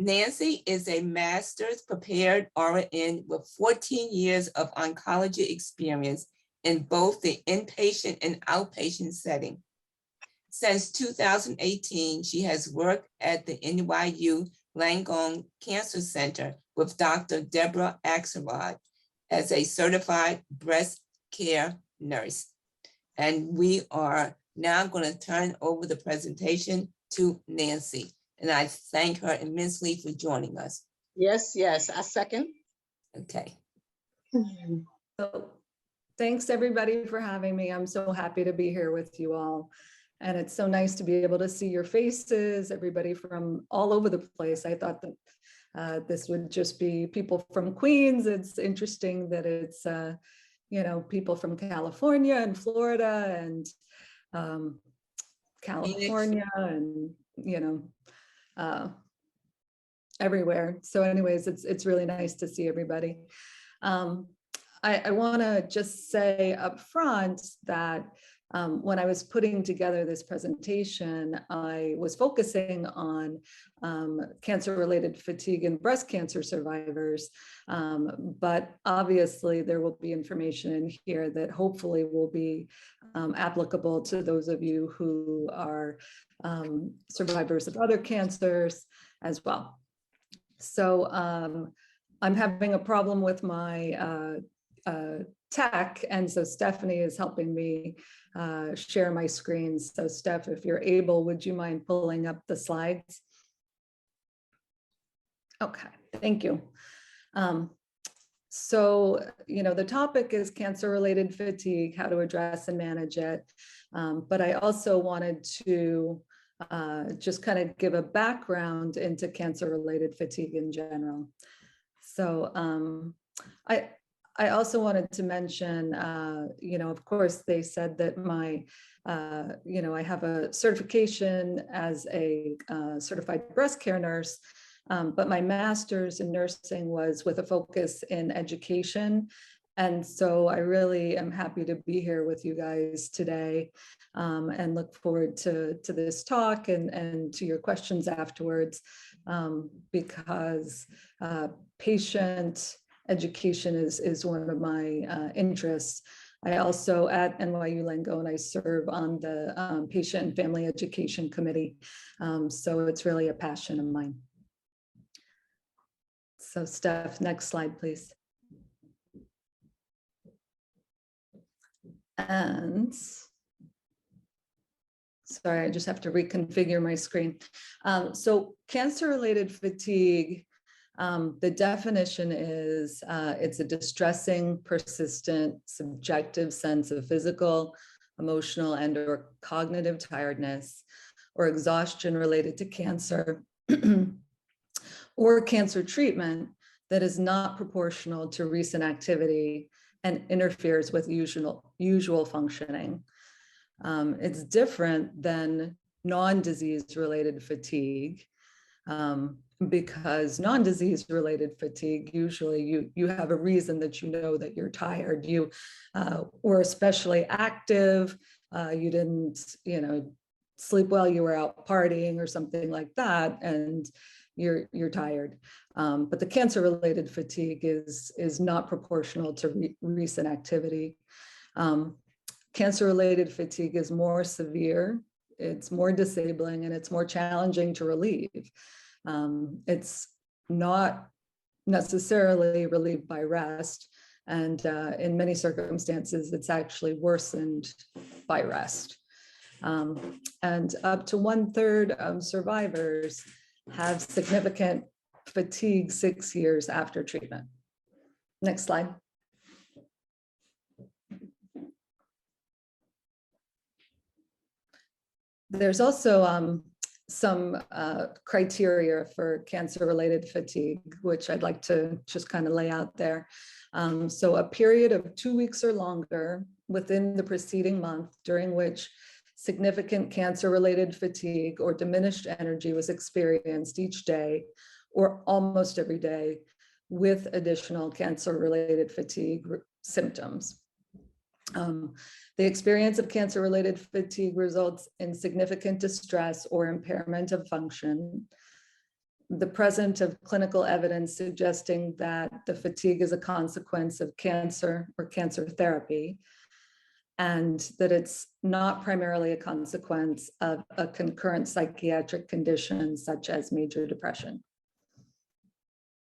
Nancy is a master's prepared RN with 14 years of oncology experience in both the inpatient and outpatient setting. Since 2018, she has worked at the NYU Langone Cancer Center with Dr. Deborah Axelrod as a certified breast care nurse. And we are now going to turn over the presentation to Nancy. And I thank her immensely for joining us. Yes, I second. Okay. So, thanks everybody for having me. I'm so happy to be here with you all. And it's so nice to be able to see your faces, everybody from all over the place. I thought that this would just be people from Queens. It's interesting that it's, people from California and Florida and California and, everywhere. So anyways, it's really nice to see everybody. I want to just say up front that when I was putting together this presentation, I was focusing on cancer-related fatigue in breast cancer survivors. But obviously there will be information in here that hopefully will be applicable to those of you who are survivors of other cancers as well. So I'm having a problem with my tech, and so Stephanie is helping me share my screen. So Steph, if you're able, would you mind pulling up the slides? Okay, thank you. So, the topic is cancer-related fatigue, how to address and manage it. But I also wanted to just kind of give a background into cancer-related fatigue in general. So I also wanted to mention, of course, they said that my, I have a certification as a certified breast care nurse, but my master's in nursing was with a focus in education. And so I really am happy to be here with you guys today and look forward to this talk and to your questions afterwards, because patient education is one of my interests. I also at NYU Langone, I serve on the Patient and Family Education Committee. So it's really a passion of mine. So Steph, next slide, please. And sorry, I just have to reconfigure my screen. So cancer-related fatigue, the definition is it's a distressing, persistent, subjective sense of physical, emotional, and or cognitive tiredness or exhaustion related to cancer or cancer treatment that is not proportional to recent activity and interferes with usual functioning. It's different than non-disease related fatigue, because non-disease related fatigue, usually you have a reason that you know that you're tired. You were especially active, you didn't sleep well, you were out partying or something like that, and you're tired. But the cancer related fatigue is not proportional to recent activity. Cancer related fatigue is more severe, it's more disabling, and it's more challenging to relieve. It's not necessarily relieved by rest, and in many circumstances, it's actually worsened by rest. And up to 1/3 of survivors have significant fatigue 6 years after treatment. Next slide. There's also some criteria for cancer-related fatigue, which I'd like to just kind of lay out there. So a period of 2 weeks or longer within the preceding month during which significant cancer-related fatigue or diminished energy was experienced each day or almost every day with additional cancer-related fatigue symptoms. The experience of cancer-related fatigue results in significant distress or impairment of function. the presence of clinical evidence suggesting that the fatigue is a consequence of cancer or cancer therapy, and that it's not primarily a consequence of a concurrent psychiatric condition such as major depression.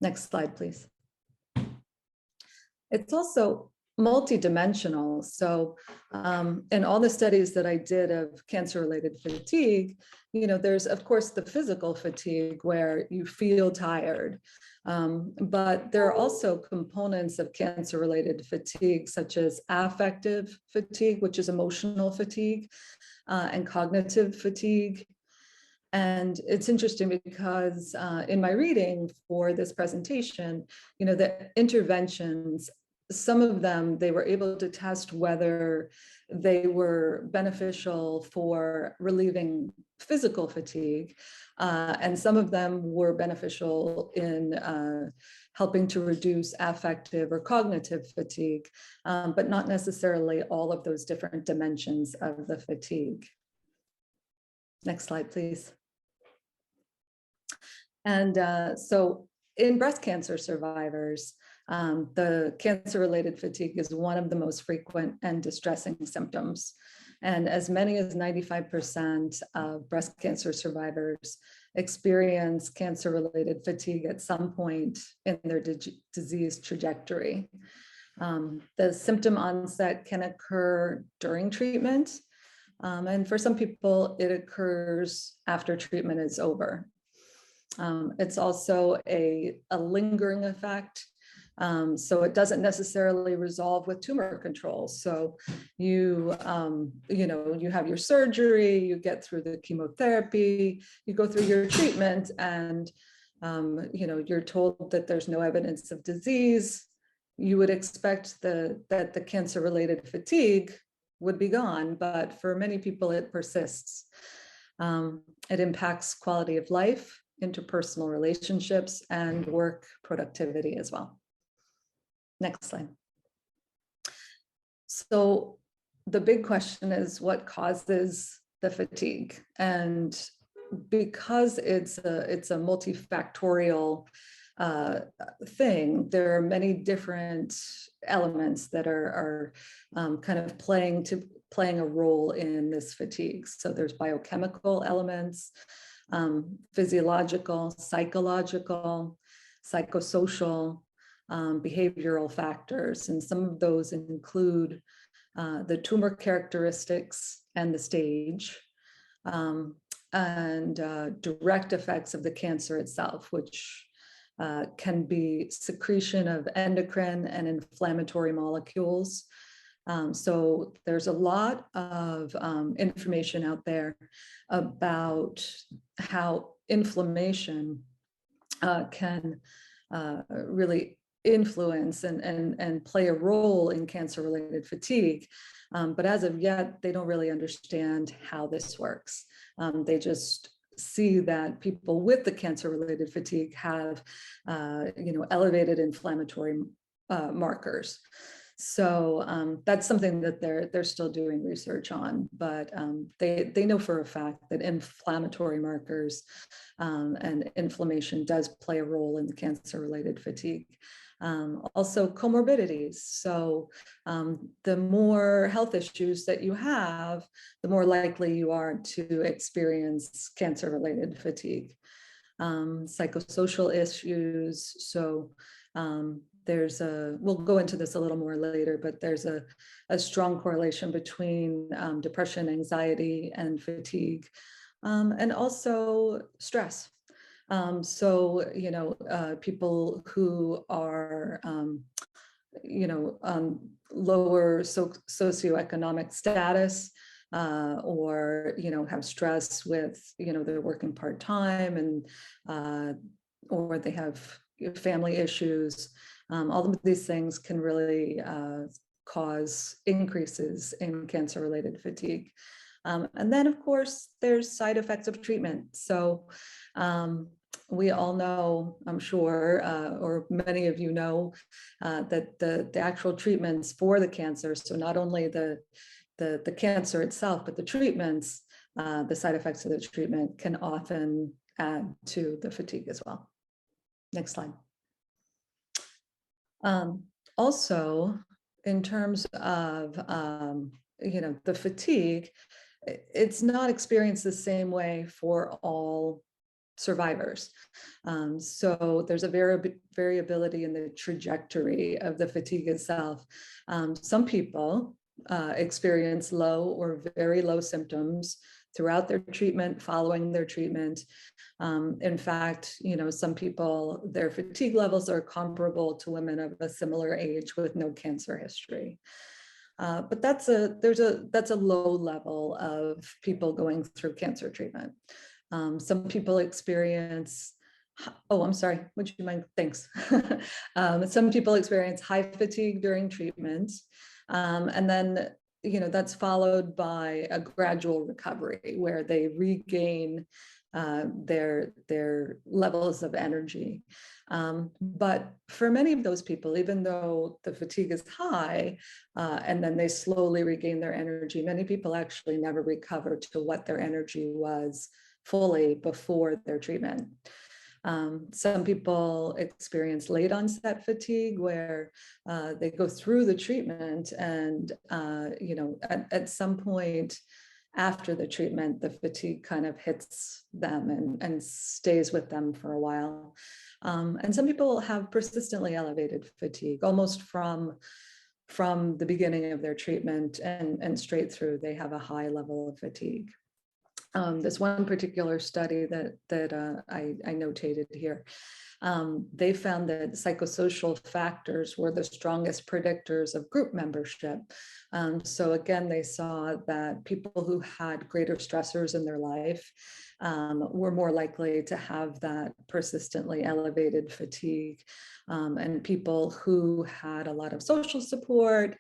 Next slide, please. It's also multidimensional. So in all the studies that I did of cancer-related fatigue, there's of course the physical fatigue where you feel tired, but there are also components of cancer-related fatigue such as affective fatigue, which is emotional fatigue, and cognitive fatigue. And it's interesting because in my reading for this presentation, the interventions, some of them, they were able to test whether they were beneficial for relieving physical fatigue, and some of them were beneficial in helping to reduce affective or cognitive fatigue, but not necessarily all of those different dimensions of the fatigue. Next slide, please. And so in breast cancer survivors, the cancer-related fatigue is one of the most frequent and distressing symptoms. And as many as 95% of breast cancer survivors experience cancer-related fatigue at some point in their disease trajectory. The symptom onset can occur during treatment, and for some people, it occurs after treatment is over. It's also a lingering effect. So it doesn't necessarily resolve with tumor control. So you have your surgery, you get through the chemotherapy, you go through your treatment, and you're told that there's no evidence of disease. You would expect that the cancer-related fatigue would be gone, but for many people it persists. It impacts quality of life, interpersonal relationships, and work productivity as well. Next slide. So the big question is, what causes the fatigue? And because it's a multifactorial thing, there are many different elements that are kind of playing a role in this fatigue. So there's biochemical elements, physiological, psychological, psychosocial, behavioral factors, and some of those include the tumor characteristics and the stage, and direct effects of the cancer itself, which can be secretion of endocrine and inflammatory molecules. So there's a lot of information out there about how inflammation can really influence and play a role in cancer-related fatigue. But as of yet, they don't really understand how this works. They just see that people with the cancer-related fatigue have, elevated inflammatory markers. So that's something that they're still doing research on, but they know for a fact that inflammatory markers and inflammation does play a role in the cancer-related fatigue. Also comorbidities. So the more health issues that you have, the more likely you are to experience cancer-related fatigue. Psychosocial issues. So we'll go into this a little more later, but there's a strong correlation between depression, anxiety, and fatigue, and also stress. People who are, lower socioeconomic status, or, have stress with, they're working part-time and, or they have family issues. All of these things can really cause increases in cancer-related fatigue. And then, of course, there's side effects of treatment. So we all know, I'm sure, or many of you know, that the actual treatments for the cancer, so not only the cancer itself, but the treatments, the side effects of the treatment can often add to the fatigue as well. Next slide. Also, in terms of the fatigue, it's not experienced the same way for all survivors. So there's a variability in the trajectory of the fatigue itself. Some people experience low or very low symptoms throughout their treatment, following their treatment. In fact, some people, their fatigue levels are comparable to women of a similar age with no cancer history. But that's a low level of people going through cancer treatment. Some people experience, oh, I'm sorry, would you mind? Thanks. Some people experience high fatigue during treatment. And then, that's followed by a gradual recovery where they regain their levels of energy. But for many of those people, even though the fatigue is high, and then they slowly regain their energy, many people actually never recover to what their energy was fully before their treatment. Some people experience late onset fatigue where they go through the treatment and, at some point after the treatment, the fatigue kind of hits them and stays with them for a while. And some people have persistently elevated fatigue, almost from the beginning of their treatment and straight through, they have a high level of fatigue. This one particular study that I notated here, they found that psychosocial factors were the strongest predictors of group membership. So again, they saw that people who had greater stressors in their life were more likely to have that persistently elevated fatigue. And people who had a lot of social support,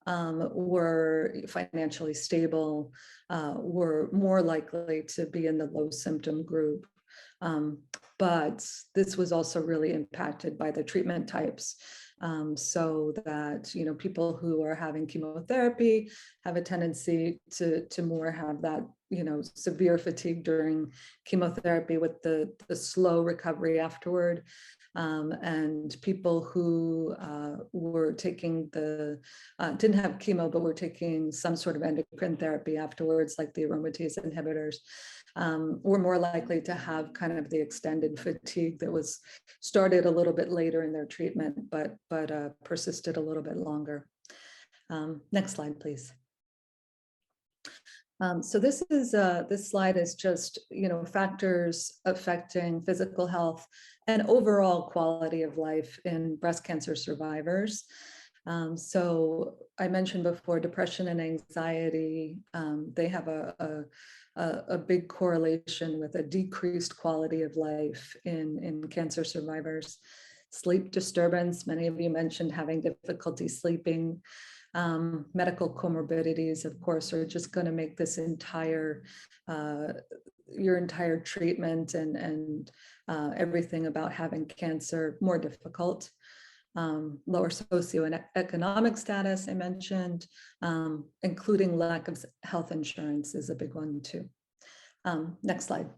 were financially stable, were more likely to be in the low symptom group. But this was also really impacted by the treatment types. So that, people who are having chemotherapy have a tendency to more have that, severe fatigue during chemotherapy with the slow recovery afterward. And people who were taking didn't have chemo, but were taking some sort of endocrine therapy afterwards, like the aromatase inhibitors, were more likely to have kind of the extended fatigue that was started a little bit later in their treatment, but persisted a little bit longer. Next slide, please. So this slide is just, factors affecting physical health and overall quality of life in breast cancer survivors. So I mentioned before, depression and anxiety, they have a big correlation with a decreased quality of life in cancer survivors. Sleep disturbance, many of you mentioned having difficulty sleeping. Medical comorbidities, of course, are just going to make this your entire treatment and everything about having cancer more difficult. Lower socioeconomic status, I mentioned, including lack of health insurance is a big one too. Next slide.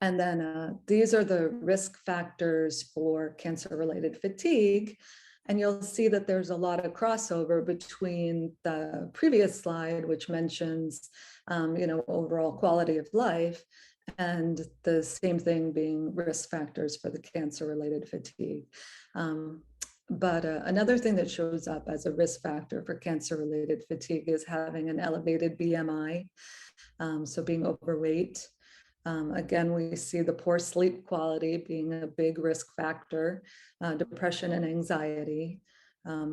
And then these are the risk factors for cancer-related fatigue. And you'll see that there's a lot of crossover between the previous slide, which mentions, overall quality of life, and the same thing being risk factors for the cancer-related fatigue. But another thing that shows up as a risk factor for cancer-related fatigue is having an elevated BMI, so being overweight. Again, we see the poor sleep quality being a big risk factor, depression and anxiety.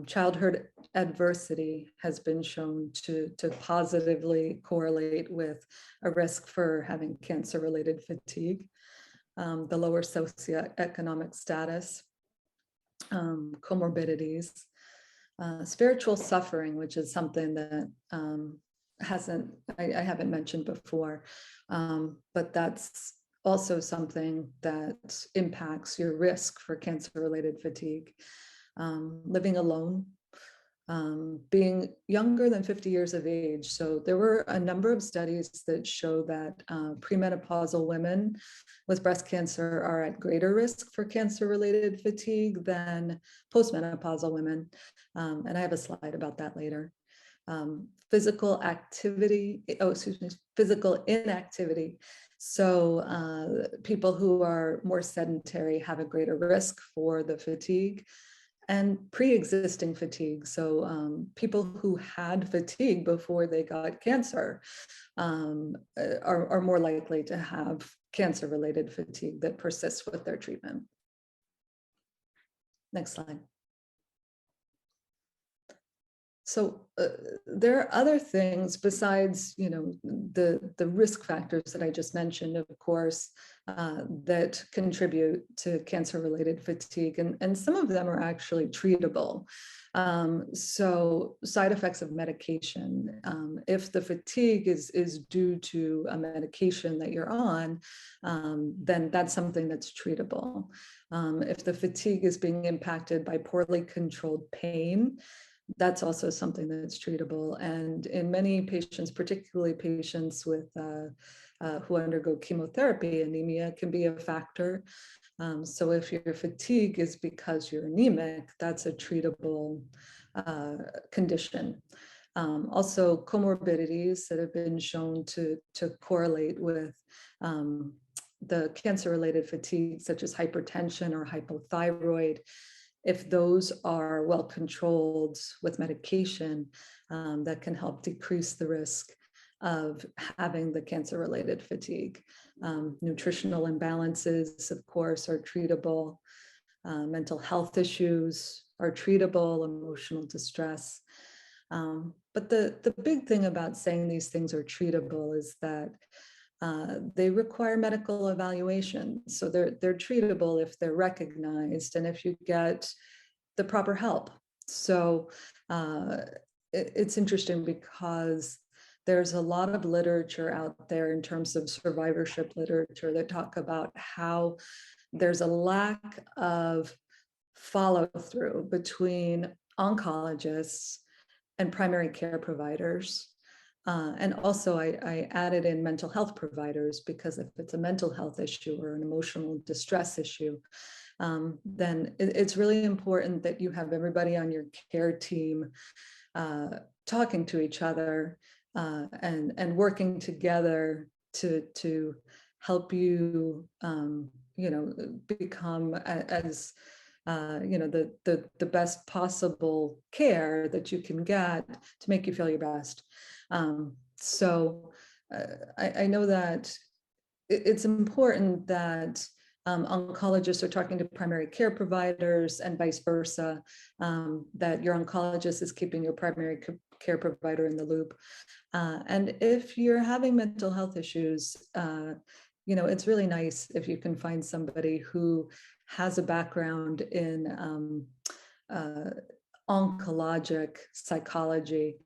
Childhood adversity has been shown to positively correlate with a risk for having cancer-related fatigue. The lower socioeconomic status, comorbidities, spiritual suffering, which is something that I haven't mentioned before, but that's also something that impacts your risk for cancer-related fatigue. Living alone, being younger than 50 years of age. So there were a number of studies that show that premenopausal women with breast cancer are at greater risk for cancer-related fatigue than postmenopausal women. And I have a slide about that later. Physical inactivity. So people who are more sedentary have a greater risk for the fatigue, and pre-existing fatigue. So people who had fatigue before they got cancer are more likely to have cancer-related fatigue that persists with their treatment. Next slide. So there are other things besides, the risk factors that I just mentioned, of course, that contribute to cancer-related fatigue, and some of them are actually treatable. So side effects of medication, if the fatigue is due to a medication that you're on, then that's something that's treatable. If the fatigue is being impacted by poorly controlled pain, that's also something that's treatable. And in many patients, particularly patients with who undergo chemotherapy, anemia can be a factor. So if your fatigue is because you're anemic, that's a treatable condition. Also, comorbidities that have been shown to correlate with the cancer-related fatigue, such as hypertension or hypothyroid. If those are well controlled with medication, that can help decrease the risk of having the cancer-related fatigue. Nutritional imbalances, of course, are treatable. Mental health issues are treatable, emotional distress. But the big thing about saying these things are treatable is that they require medical evaluation. So they're treatable if they're recognized and if you get the proper help. So it's interesting because there's a lot of literature out there in terms of survivorship literature that talk about how there's a lack of follow through between oncologists and primary care providers. And also I added in mental health providers, because if it's a mental health issue or an emotional distress issue, then it's really important that you have everybody on your care team talking to each other and working together to help you, become as the best possible care that you can get to make you feel your best. So I know that it's important that oncologists are talking to primary care providers and vice versa, that your oncologist is keeping your primary care provider in the loop. And if you're having mental health issues, it's really nice if you can find somebody who has a background in oncologic psychology,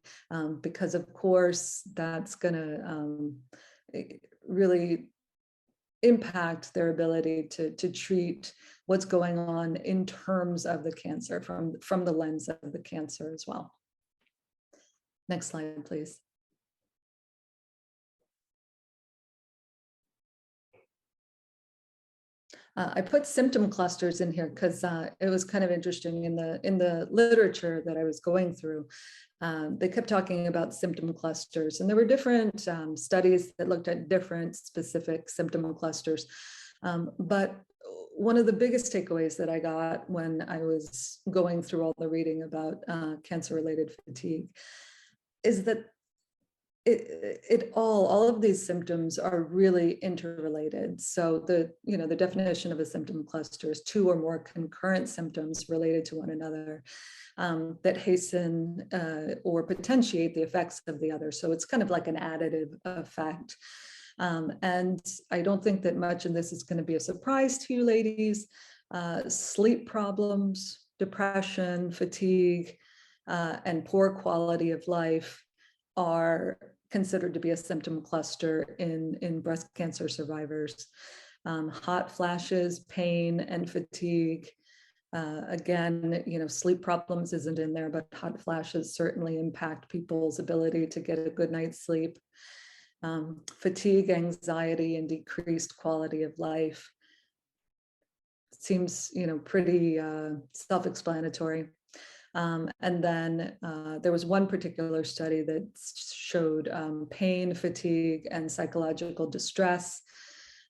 because of course that's going to really impact their ability to treat what's going on in terms of the cancer from the lens of the cancer as well. Next slide, please. I put symptom clusters in here because it was kind of interesting in the literature that I was going through. They kept talking about symptom clusters, and there were different studies that looked at different specific symptom clusters. But one of the biggest takeaways that I got when I was going through all the reading about cancer-related fatigue is that all of these symptoms are really interrelated. So the definition of a symptom cluster is two or more concurrent symptoms related to one another that hasten or potentiate the effects of the other. So it's kind of like an additive effect. And I don't think that much of this is going to be a surprise to you ladies. Sleep problems, depression, fatigue, and poor quality of life are considered to be a symptom cluster in breast cancer survivors. Hot flashes, pain, and fatigue Again, sleep problems isn't in there, but hot flashes certainly impact people's ability to get a good night's sleep. Fatigue, anxiety, and decreased quality of life. Seems, pretty self-explanatory. And then there was one particular study that showed pain, fatigue, and psychological distress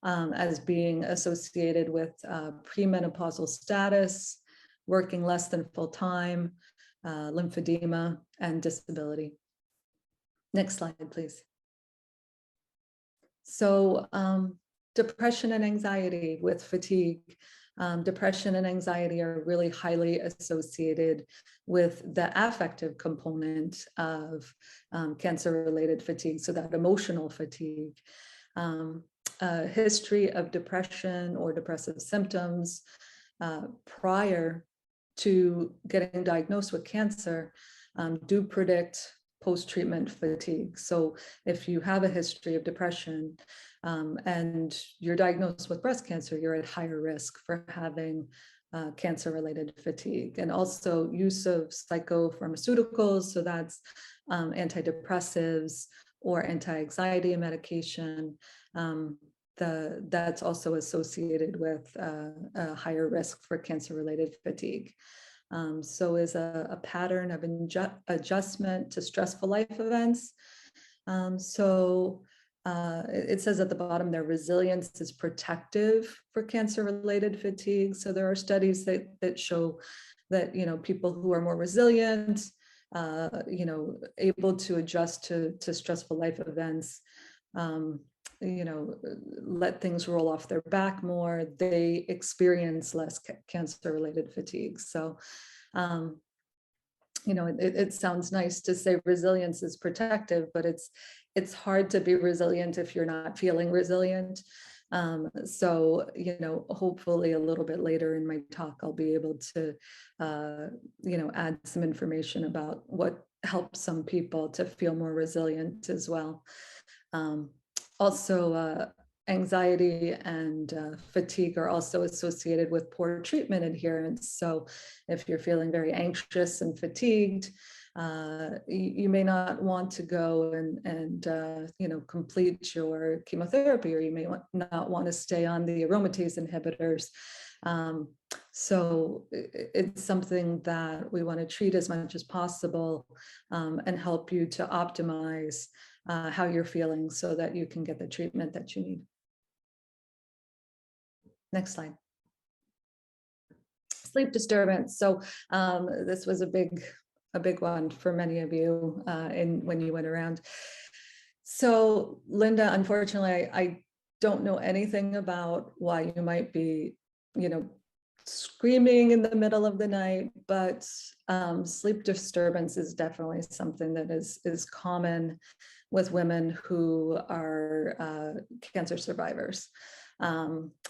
as being associated with premenopausal status, working less than full time, lymphedema, and disability. Next slide, please. So depression and anxiety with fatigue. Depression and anxiety are really highly associated with the affective component of cancer-related fatigue, so that emotional fatigue. A history of depression or depressive symptoms prior to getting diagnosed with cancer do predict post-treatment fatigue. So if you have a history of depression and you're diagnosed with breast cancer, you're at higher risk for having cancer-related fatigue. And also use of psychopharmaceuticals, so that's antidepressives or anti-anxiety medication, that's also associated with a higher risk for cancer-related fatigue. So is a pattern of adjustment to stressful life events. It says at the bottom there, resilience is protective for cancer-related fatigue. So there are studies that show that, people who are more resilient, able to adjust to stressful life events, let things roll off their back more, they experience less cancer-related fatigue. So, it sounds nice to say resilience is protective, but it's hard to be resilient if you're not feeling resilient. Hopefully a little bit later in my talk, I'll be able to, add some information about what helps some people to feel more resilient as well. Also, anxiety and fatigue are also associated with poor treatment adherence. So if you're feeling very anxious and fatigued, you may not want to go and complete your chemotherapy, or you may not want to stay on the aromatase inhibitors. So it's something that we want to treat as much as possible and help you to optimize how you're feeling so that you can get the treatment that you need. Next slide. Sleep disturbance. So this was a big one for many of you when you went around. So Linda, unfortunately, I don't know anything about why you might be, screaming in the middle of the night, but sleep disturbance is definitely something that is common with women who are cancer survivors.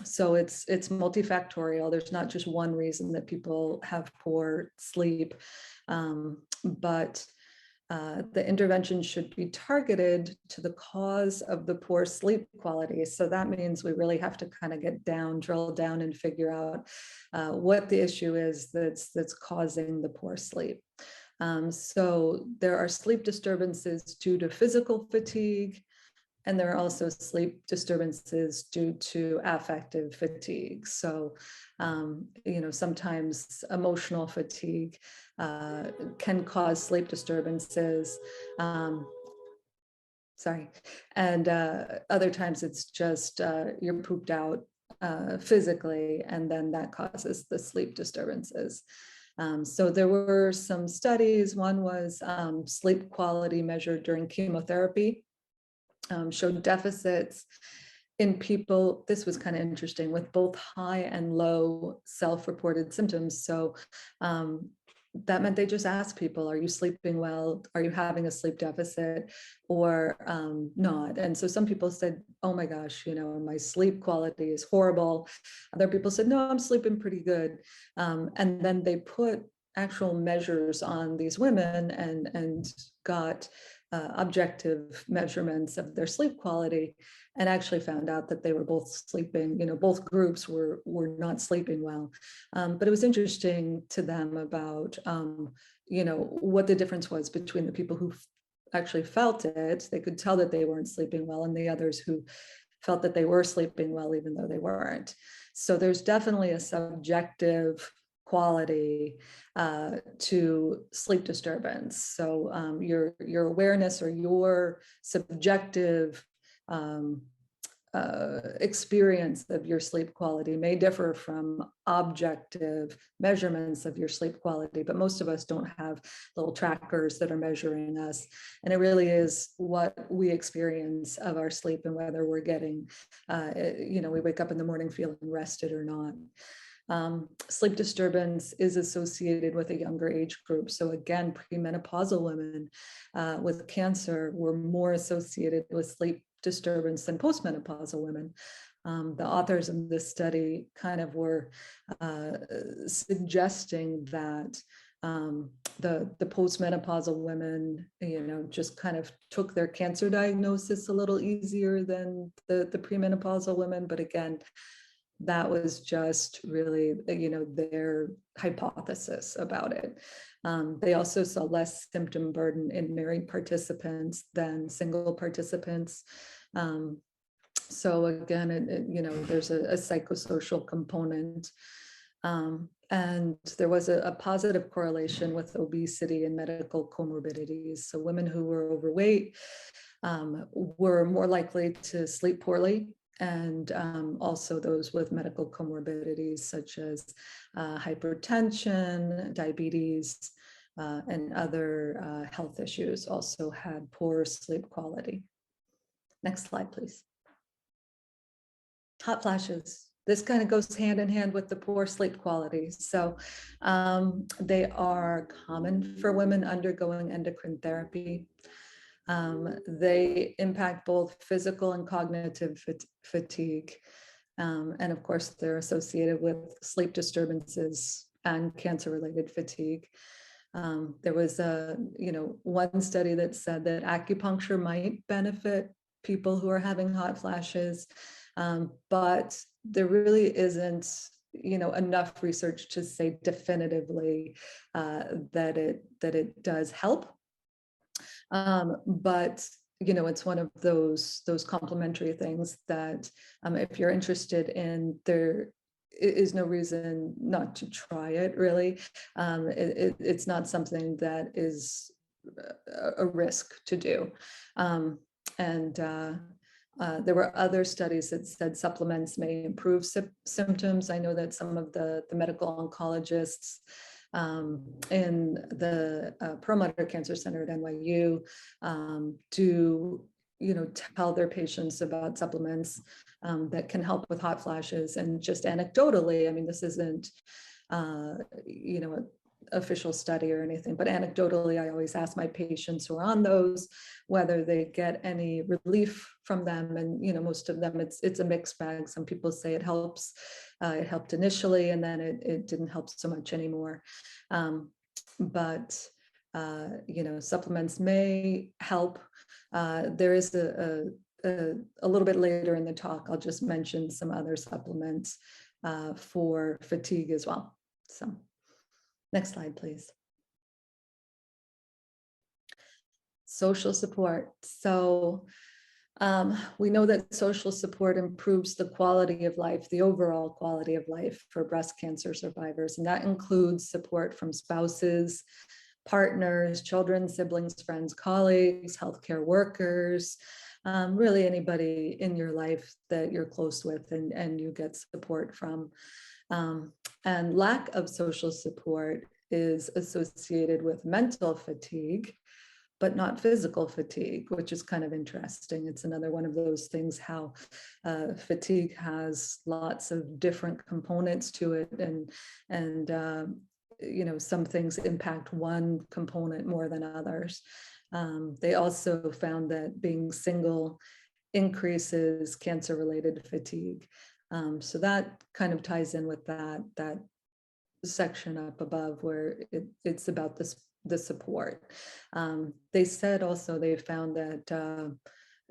So it's multifactorial. There's not just one reason that people have poor sleep, but the intervention should be targeted to the cause of the poor sleep quality. So that means we really have to kind of drill down and figure out what the issue is that's causing the poor sleep. So there are sleep disturbances due to physical fatigue, and there are also sleep disturbances due to affective fatigue. So, sometimes emotional fatigue can cause sleep disturbances. And other times it's just you're pooped out physically, and then that causes the sleep disturbances. So there were some studies. One was sleep quality measured during chemotherapy. Showed deficits in people, this was kind of interesting, with both high and low self-reported symptoms. So that meant they just asked people, are you sleeping well? Are you having a sleep deficit or not? And so some people said, oh my gosh, my sleep quality is horrible. Other people said, no, I'm sleeping pretty good. And then they put actual measures on these women and got objective measurements of their sleep quality, and actually found out that they were both sleeping, both groups were not sleeping well. But it was interesting to them about, what the difference was between the people who actually felt it. They could tell that they weren't sleeping well, and the others who felt that they were sleeping well, even though they weren't. So there's definitely a subjective quality to sleep disturbance. So your awareness or your subjective experience of your sleep quality may differ from objective measurements of your sleep quality, but most of us don't have little trackers that are measuring us. And it really is what we experience of our sleep and whether we're getting, we wake up in the morning feeling rested or not. Sleep disturbance is associated with a younger age group. So again, premenopausal women with cancer were more associated with sleep disturbance than postmenopausal women. The authors of this study kind of were suggesting that the postmenopausal women, just kind of took their cancer diagnosis a little easier than the premenopausal women. But again, that was just really, their hypothesis about it. They also saw less symptom burden in married participants than single participants. So again, there's a psychosocial component. And there was a positive correlation with obesity and medical comorbidities. So women who were overweight were more likely to sleep poorly, and also those with medical comorbidities such as hypertension, diabetes, and other health issues also had poor sleep quality. Next slide, please. Hot flashes. This kind of goes hand in hand with the poor sleep quality. So they are common for women undergoing endocrine therapy. They impact both physical and cognitive fatigue. And of course, they're associated with sleep disturbances and cancer-related fatigue. There was one study that said that acupuncture might benefit people who are having hot flashes, but there really isn't enough research to say definitively that it does help. But it's one of those complementary things that if you're interested in, there is no reason not to try it, really. It's not something that is a risk to do. There were other studies that said supplements may improve symptoms. I know that some of the medical oncologists in the Perlmutter Cancer Center at NYU do tell their patients about supplements that can help with hot flashes. And just anecdotally, I mean, this isn't an official study or anything, but anecdotally, I always ask my patients who are on those whether they get any relief from them. And most of them, it's a mixed bag. Some people say it helps. It helped initially, and then it didn't help so much anymore. But supplements may help. There is a little bit later in the talk, I'll just mention some other supplements for fatigue as well. So next slide, please. Social support. So we know that social support improves the quality of life, the overall quality of life for breast cancer survivors. And that includes support from spouses, partners, children, siblings, friends, colleagues, healthcare workers, really anybody in your life that you're close with and you get support from. And lack of social support is associated with mental fatigue, but not physical fatigue, which is kind of interesting. It's another one of those things, how fatigue has lots of different components to it. And some things impact one component more than others. They also found that being single increases cancer-related fatigue. So that kind of ties in with that section up above where it's about this the support. They said also they found that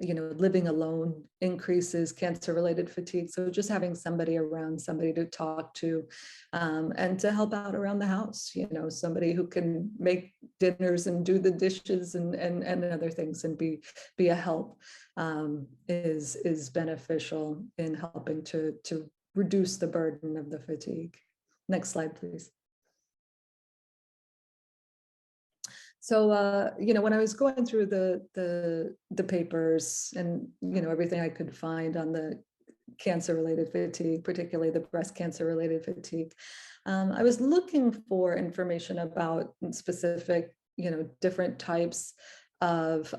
living alone increases cancer-related fatigue. So just having somebody around, somebody to talk to, and to help out around the house, somebody who can make dinners and do the dishes and other things and be a help, is beneficial in helping to reduce the burden of the fatigue. Next slide, please. So, when I was going through the papers and, everything I could find on the cancer-related fatigue, particularly the breast cancer-related fatigue, I was looking for information about specific, different types of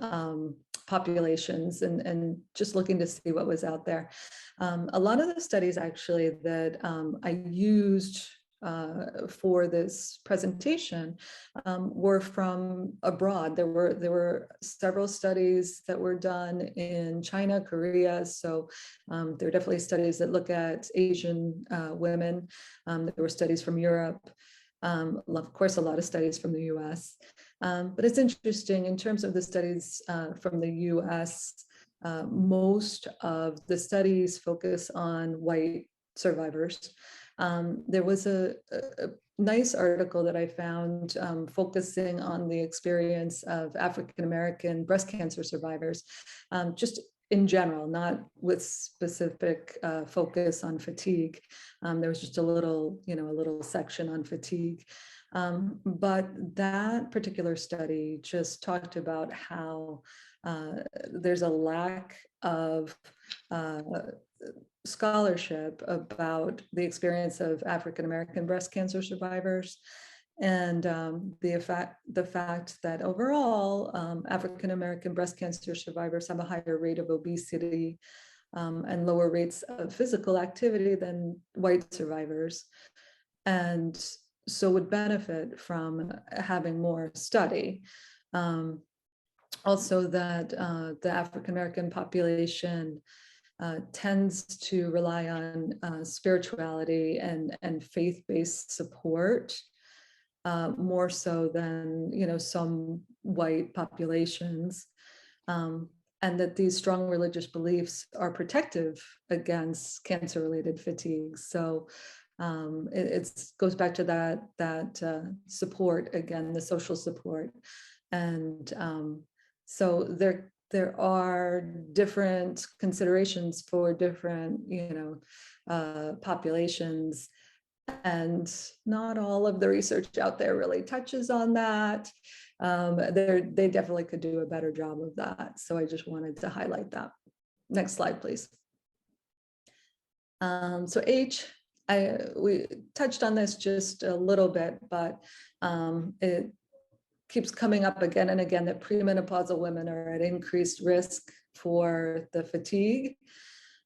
populations and just looking to see what was out there. A lot of the studies actually that I used for this presentation were from abroad. There were several studies that were done in China, Korea. So there are definitely studies that look at Asian women. There were studies from Europe. Of course, a lot of studies from the US. But it's interesting in terms of the studies from the US, most of the studies focus on white survivors. There was a nice article that I found focusing on the experience of African-American breast cancer survivors, just in general, not with specific focus on fatigue. There was just a little section on fatigue. But that particular study just talked about how there's a lack of scholarship about the experience of African-American breast cancer survivors, and the fact that overall African-American breast cancer survivors have a higher rate of obesity and lower rates of physical activity than white survivors, and so would benefit from having more study. Also that the African-American population tends to rely on spirituality and faith-based support more so than some white populations, and that these strong religious beliefs are protective against cancer-related fatigue. So it goes back to that support again, the social support, and so there are different considerations for different, populations, and not all of the research out there really touches on that. They definitely could do a better job of that. So I just wanted to highlight that. Next slide, please. So we touched on this just a little bit, but it keeps coming up again and again that premenopausal women are at increased risk for the fatigue,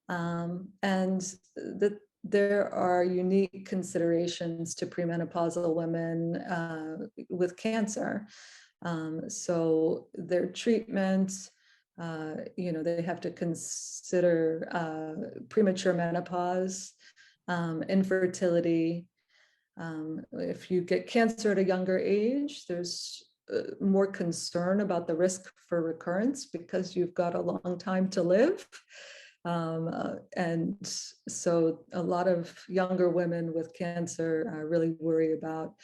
and that there are unique considerations to premenopausal women with cancer. So their treatment, they have to consider premature menopause, infertility. If you get cancer at a younger age, there's more concern about the risk for recurrence because you've got a long time to live. And so a lot of younger women with cancer really worry about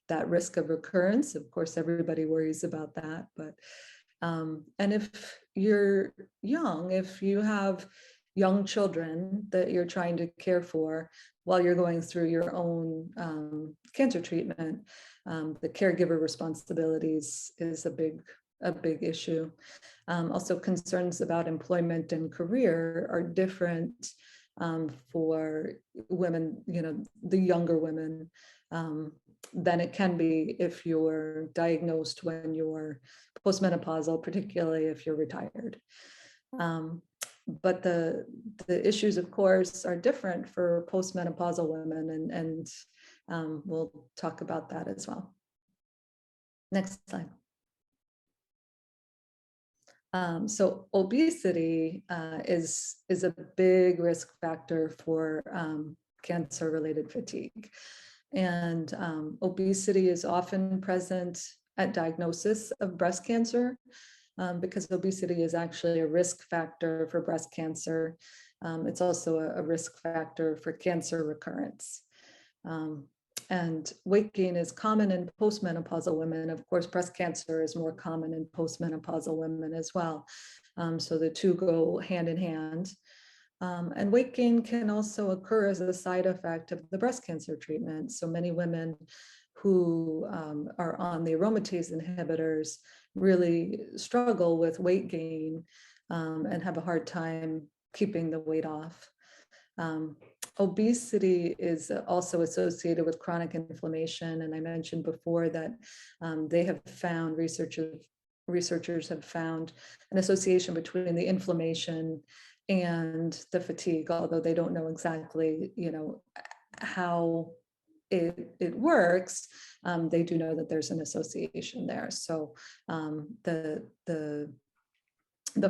that risk of recurrence. Of course, everybody worries about that. But and if you're young, if you have young children that you're trying to care for while you're going through your own cancer treatment, the caregiver responsibilities is a big issue. Also, concerns about employment and career are different for women, the younger women, than it can be if you're diagnosed when you're postmenopausal, particularly if you're retired. But the issues, of course, are different for postmenopausal women, and we'll talk about that as well. Next slide. So obesity is a big risk factor for cancer-related fatigue. And obesity is often present at diagnosis of breast cancer, because obesity is actually a risk factor for breast cancer. It's also a risk factor for cancer recurrence. And weight gain is common in postmenopausal women. Of course, breast cancer is more common in postmenopausal women as well. So the two go hand in hand. And weight gain can also occur as a side effect of the breast cancer treatment. So many women who are on the aromatase inhibitors really struggle with weight gain and have a hard time keeping the weight off. Obesity is also associated with chronic inflammation. And I mentioned before that they have found, researchers have found an association between the inflammation and the fatigue, although they don't know exactly, how it works. They do know that there's an association there. So the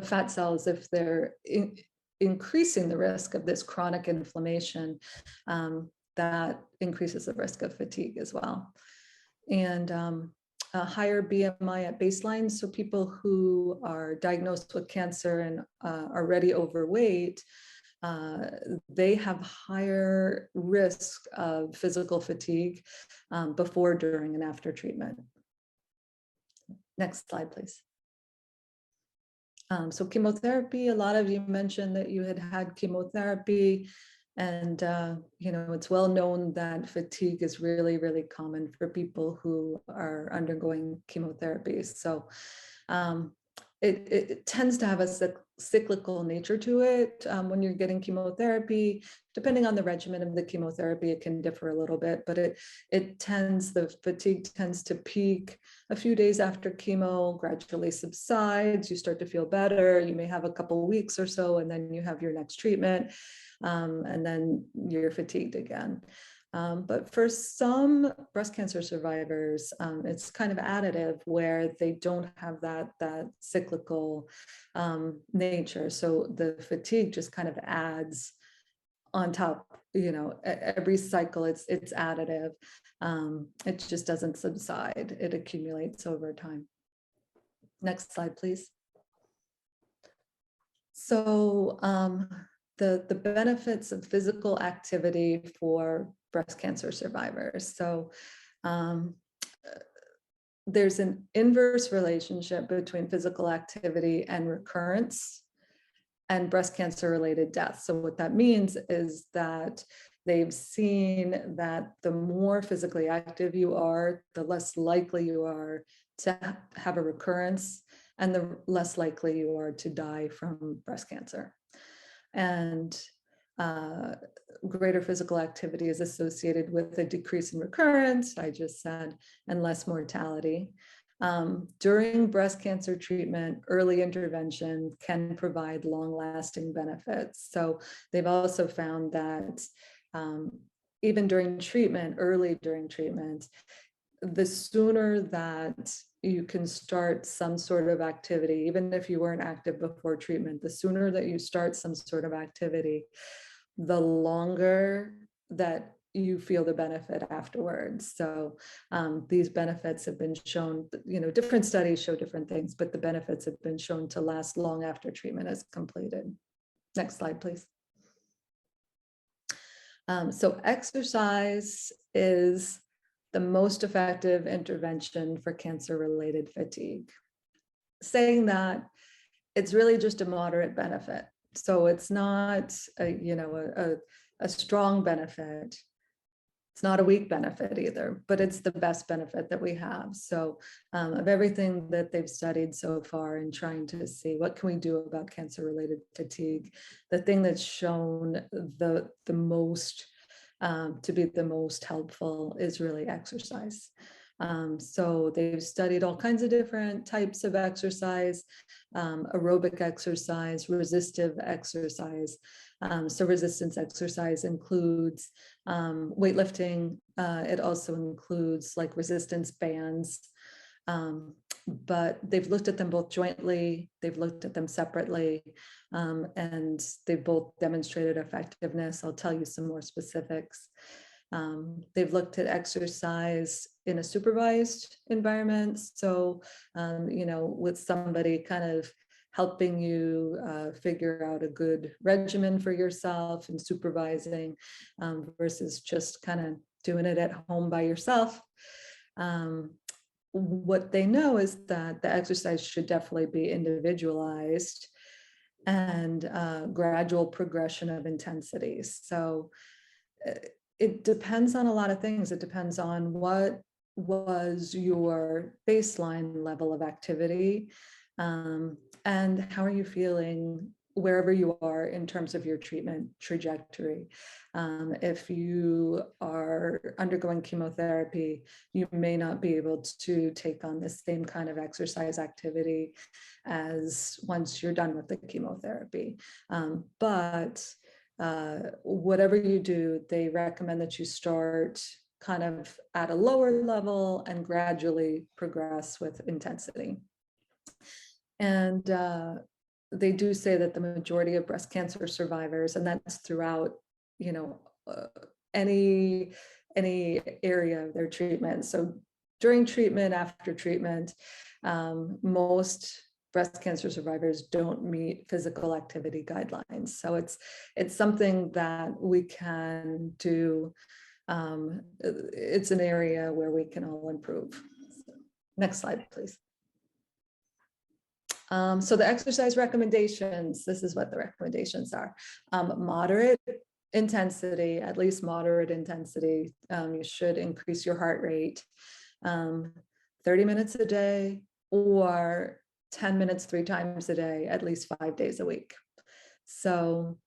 fat cells, if they're increasing the risk of this chronic inflammation, that increases the risk of fatigue as well. And a higher BMI at baseline, so people who are diagnosed with cancer and are already overweight, they have higher risk of physical fatigue before, during, and after treatment. Next slide, please. So chemotherapy, a lot of you mentioned that you had chemotherapy, and it's well known that fatigue is really, really common for people who are undergoing chemotherapy. So it tends to have a cyclical nature to it. When you're getting chemotherapy, depending on the regimen of the chemotherapy, it can differ a little bit, but the fatigue tends to peak a few days after chemo, gradually subsides, you start to feel better, you may have a couple of weeks or so, and then you have your next treatment, and then you're fatigued again. But for some breast cancer survivors, it's kind of additive where they don't have that cyclical nature. So the fatigue just kind of adds on top, every cycle it's additive. It just doesn't subside, it accumulates over time. Next slide, please. So the benefits of physical activity for breast cancer survivors. So there's an inverse relationship between physical activity and recurrence and breast cancer related death. So what that means is that they've seen that the more physically active you are, the less likely you are to have a recurrence, and the less likely you are to die from breast cancer. And greater physical activity is associated with a decrease in recurrence, I just said, and less mortality. During breast cancer treatment, early intervention can provide long-lasting benefits. So they've also found that even during treatment, early during treatment, the sooner that you can start some sort of activity, even if you weren't active before treatment, the sooner that you start some sort of activity, the longer that you feel the benefit afterwards. So these benefits have been shown, different studies show different things, but the benefits have been shown to last long after treatment is completed. Next slide, please. So exercise is the most effective intervention for cancer-related fatigue. Saying that, it's really just a moderate benefit. So it's not a strong benefit. It's not a weak benefit either, but it's the best benefit that we have. So of everything that they've studied so far in trying to see what can we do about cancer-related fatigue, the thing that's shown the most to be the most helpful is really exercise. So they've studied all kinds of different types of exercise, aerobic exercise, resistive exercise. So resistance exercise includes weightlifting. It also includes like resistance bands. But they've looked at them both jointly, they've looked at them separately, and they've both demonstrated effectiveness. I'll tell you some more specifics. They've looked at exercise in a supervised environment. So, with somebody kind of helping you figure out a good regimen for yourself and supervising versus just kind of doing it at home by yourself. What they know is that the exercise should definitely be individualized and gradual progression of intensity. So it depends on a lot of things. It depends on what was your baseline level of activity and how are you feeling wherever you are in terms of your treatment trajectory. If you are undergoing chemotherapy, you may not be able to take on the same kind of exercise activity as once you're done with the chemotherapy. But whatever you do, they recommend that you start kind of at a lower level and gradually progress with intensity. And they do say that the majority of breast cancer survivors, and that's throughout, any area of their treatment. So during treatment, after treatment, most breast cancer survivors don't meet physical activity guidelines. So it's something that we can do. It's an area where we can all improve. So, next slide, please. So the exercise recommendations, this is what the recommendations are. Moderate intensity, at least moderate intensity. You should increase your heart rate 30 minutes a day or 10 minutes 3 times a day, at least 5 days a week. So,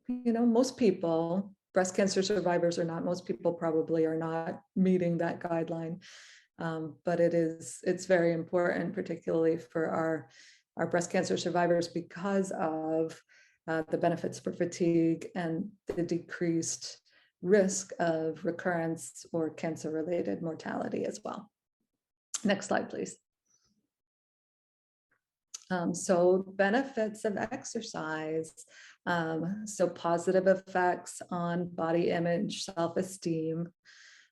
most people, breast cancer survivors or not, most people probably are not meeting that guideline. But it's very important, particularly for our breast cancer survivors, because of the benefits for fatigue and the decreased risk of recurrence or cancer-related mortality as well. Next slide, please. So benefits of exercise. So positive effects on body image, self-esteem.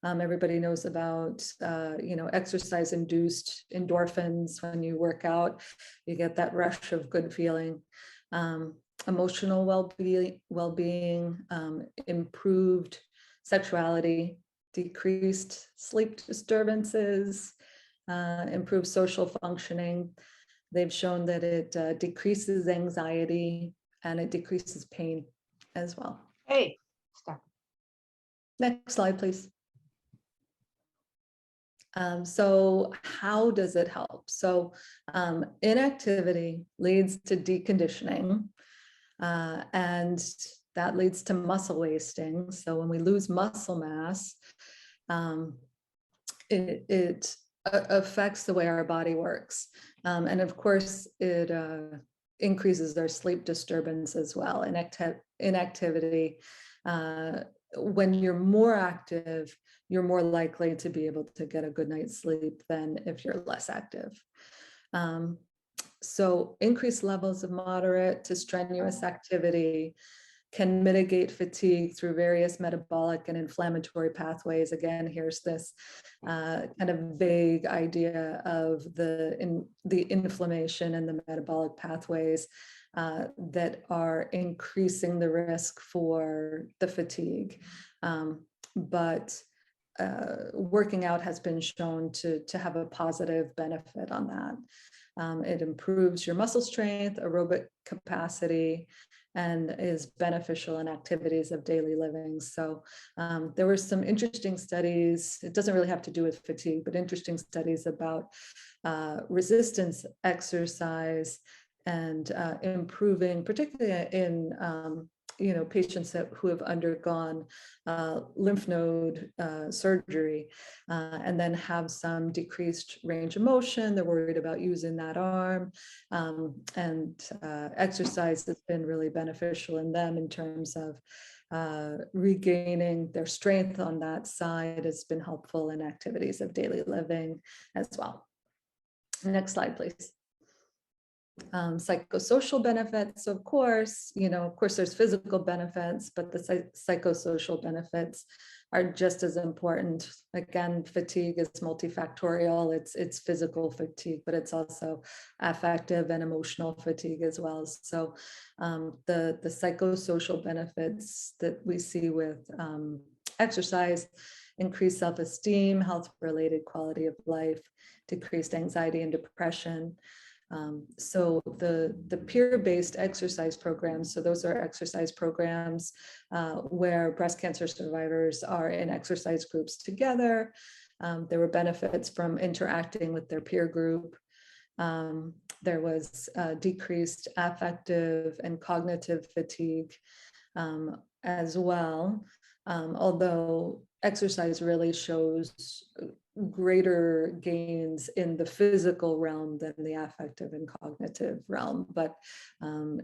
Everybody knows about, exercise-induced endorphins. When you work out, you get that rush of good feeling. Emotional well-being, improved sexuality, decreased sleep disturbances, improved social functioning. They've shown that it decreases anxiety and it decreases pain as well. Hey, stop. Next slide, please. So how does it help? So inactivity leads to deconditioning, and that leads to muscle wasting. So when we lose muscle mass, it affects the way our body works. And of course, it increases our sleep disturbance as well. Inactivity. When you're more active, you're more likely to be able to get a good night's sleep than if you're less active. So increased levels of moderate to strenuous activity can mitigate fatigue through various metabolic and inflammatory pathways. Again, here's this kind of vague idea of the inflammation and the metabolic pathways that are increasing the risk for the fatigue. But working out has been shown to have a positive benefit on that. It improves your muscle strength, aerobic capacity, and is beneficial in activities of daily living. So there were some interesting studies. It doesn't really have to do with fatigue, but interesting studies about resistance exercise and improving, particularly in patients who have undergone lymph node surgery and then have some decreased range of motion. They're worried about using that arm, and exercise has been really beneficial in them in terms of regaining their strength on that side. Has been helpful in activities of daily living as well. Next slide, please. Psychosocial benefits, of course, there's physical benefits, but the psychosocial benefits are just as important. Again, fatigue is multifactorial. It's physical fatigue, but it's also affective and emotional fatigue as well. So the psychosocial benefits that we see with exercise: increased self-esteem, health-related quality of life, decreased anxiety and depression. So the peer-based exercise programs, so those are exercise programs where breast cancer survivors are in exercise groups together. There were benefits from interacting with their peer group. There was decreased affective and cognitive fatigue as well, although exercise really shows greater gains in the physical realm than the affective and cognitive realm, but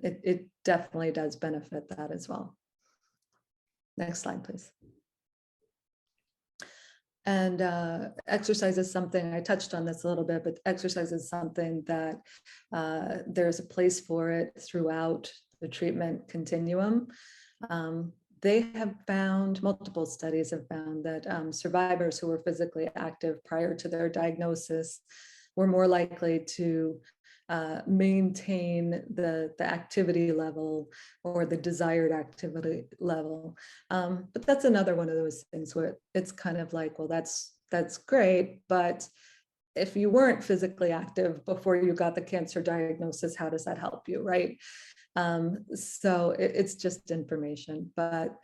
it definitely does benefit that as well. Next slide, please. And exercise is something, I touched on this a little bit, but exercise is something that there's a place for it throughout the treatment continuum. They have found, multiple studies have found that survivors who were physically active prior to their diagnosis were more likely to maintain the activity level or the desired activity level. But that's another one of those things where it's kind of like, well, that's great, but if you weren't physically active before you got the cancer diagnosis, how does that help you, right? So it's just information, but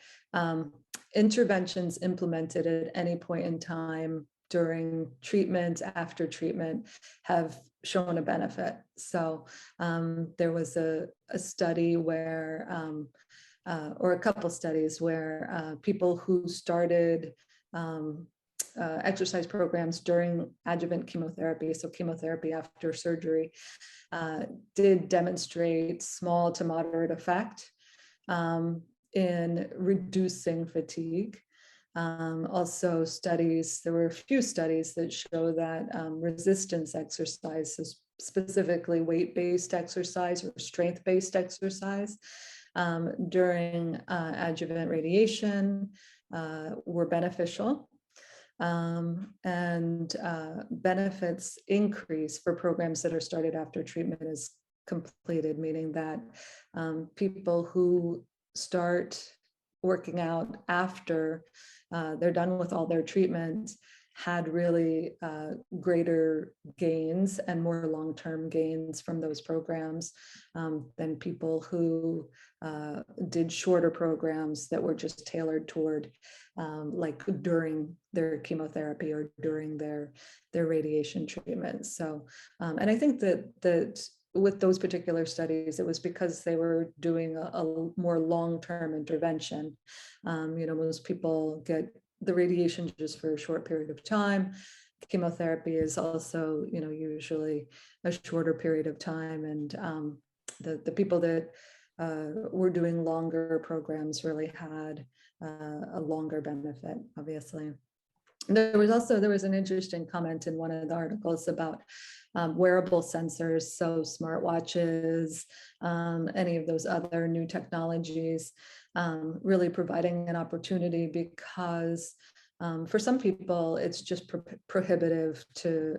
interventions implemented at any point in time during treatment, after treatment, have shown a benefit. So there was a study where, or a couple studies where people who started exercise programs during adjuvant chemotherapy, so chemotherapy after surgery, did demonstrate small to moderate effect in reducing fatigue. Also studies, there were a few studies that show that resistance exercise, so specifically weight-based exercise or strength-based exercise during adjuvant radiation were beneficial. And benefits increase for programs that are started after treatment is completed, meaning that people who start working out after they're done with all their treatments had really greater gains and more long-term gains from those programs than people who did shorter programs that were just tailored toward like during their chemotherapy or during their radiation treatment. So, and I think that with those particular studies, it was because they were doing a more long-term intervention. Most people get the radiation just for a short period of time. Chemotherapy is also, usually a shorter period of time. And the people that were doing longer programs really had a longer benefit, obviously. There was an interesting comment in one of the articles about wearable sensors, so smartwatches, any of those other new technologies, really providing an opportunity because for some people it's just prohibitive to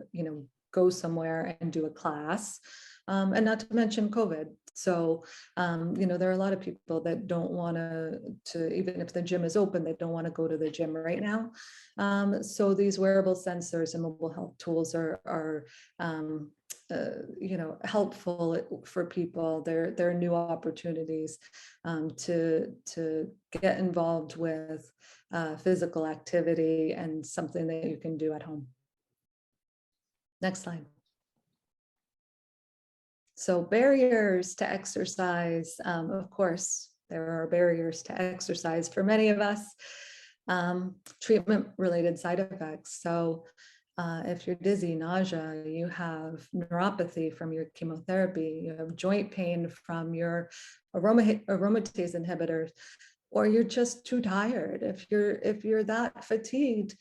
go somewhere and do a class, and not to mention COVID. So, there are a lot of people that don't want to, even if the gym is open, they don't want to go to the gym right now. So these wearable sensors and mobile health tools are helpful for people. They're new opportunities to get involved with physical activity and something that you can do at home. Next slide. So barriers to exercise, of course, there are barriers to exercise for many of us. Treatment-related side effects. So if you're dizzy, nausea, you have neuropathy from your chemotherapy, you have joint pain from your aromatase inhibitors, or you're just too tired. If you're that fatigued,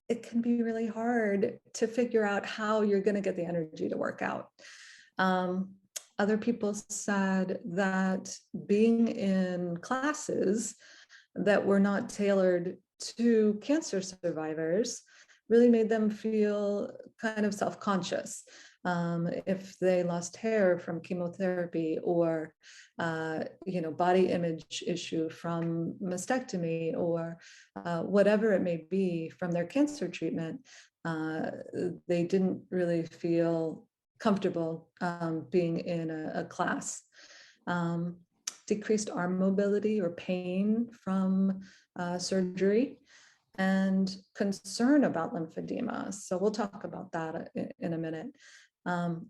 it can be really hard to figure out how you're going to get the energy to work out. Other people said that being in classes that were not tailored to cancer survivors really made them feel kind of self-conscious. If they lost hair from chemotherapy or, body image issue from mastectomy or whatever it may be from their cancer treatment, they didn't really feel comfortable being in a class. Decreased arm mobility or pain from surgery, and concern about lymphedema. So we'll talk about that in a minute.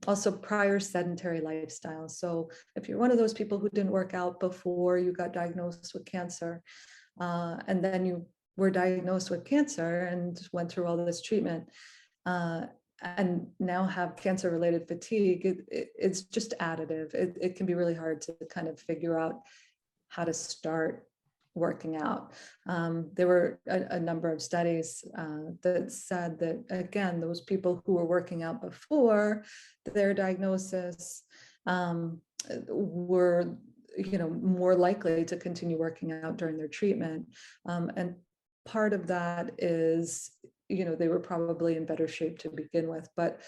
Also prior sedentary lifestyle. So if you're one of those people who didn't work out before you got diagnosed with cancer, and then you were diagnosed with cancer and went through all this treatment, and now have cancer-related fatigue, it's just additive. It can be really hard to kind of figure out how to start working out. There were a number of studies that said that, again, those people who were working out before their diagnosis were more likely to continue working out during their treatment. And part of that is, they were probably in better shape to begin with, but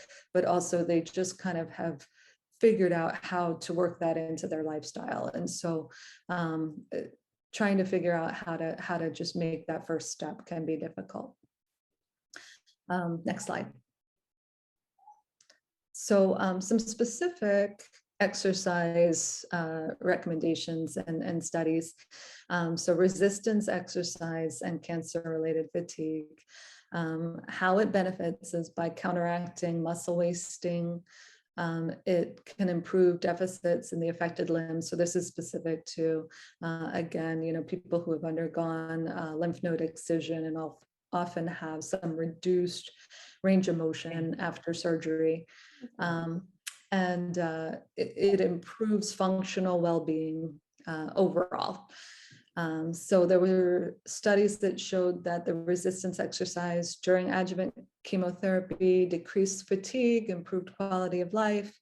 also they just kind of have figured out how to work that into their lifestyle. And so trying to figure out how to just make that first step can be difficult. Next slide. So some specific exercise recommendations and studies. So resistance exercise and cancer-related fatigue. How it benefits is by counteracting muscle wasting. It can improve deficits in the affected limbs. So this is specific to, again, people who have undergone lymph node excision and often have some reduced range of motion after surgery. And it improves functional well-being overall. So there were studies that showed that the resistance exercise during adjuvant chemotherapy decreased fatigue, improved quality of life.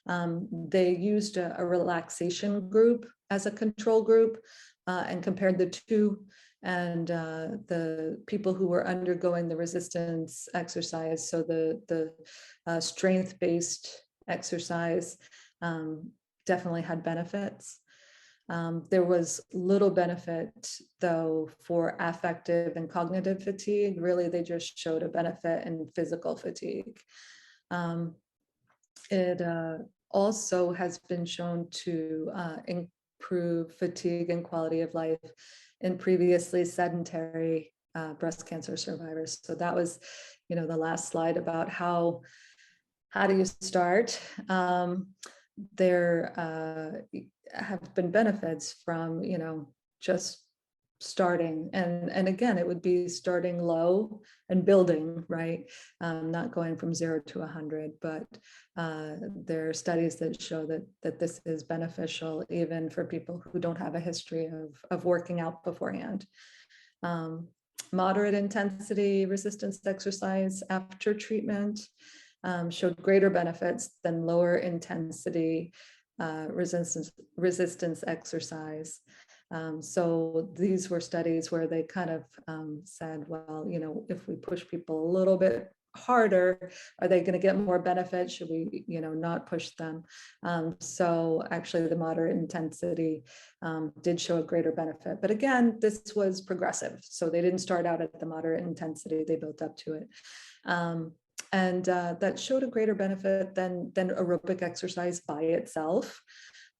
They used a relaxation group as a control group and compared the two. And the people who were undergoing the resistance exercise, so the strength-based exercise, definitely had benefits. There was little benefit, though, for affective and cognitive fatigue. Really, they just showed a benefit in physical fatigue. It also has been shown to improve fatigue and quality of life in previously sedentary breast cancer survivors. So that was, the last slide about how do you start. There have been benefits from, just starting. And again, it would be starting low and building, right? Not going from 0 to 100, but there are studies that show that this is beneficial even for people who don't have a history of working out beforehand. Moderate intensity resistance exercise after treatment showed greater benefits than lower intensity resistance exercise. So these were studies where they kind of said, well, if we push people a little bit harder, are they going to get more benefit? Should we, not push them? So actually the moderate intensity did show a greater benefit. But again, this was progressive. So they didn't start out at the moderate intensity, they built up to it. And that showed a greater benefit than aerobic exercise by itself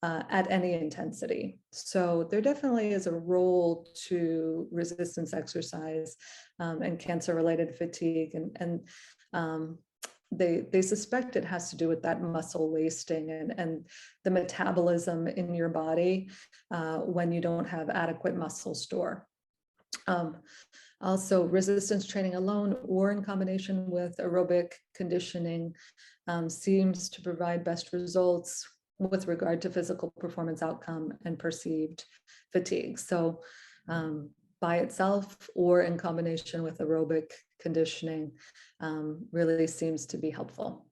at any intensity. So there definitely is a role to resistance exercise and cancer-related fatigue. And they suspect it has to do with that muscle wasting and the metabolism in your body when you don't have adequate muscle store. Also, resistance training alone or in combination with aerobic conditioning seems to provide best results with regard to physical performance outcome and perceived fatigue. So by itself or in combination with aerobic conditioning really seems to be helpful.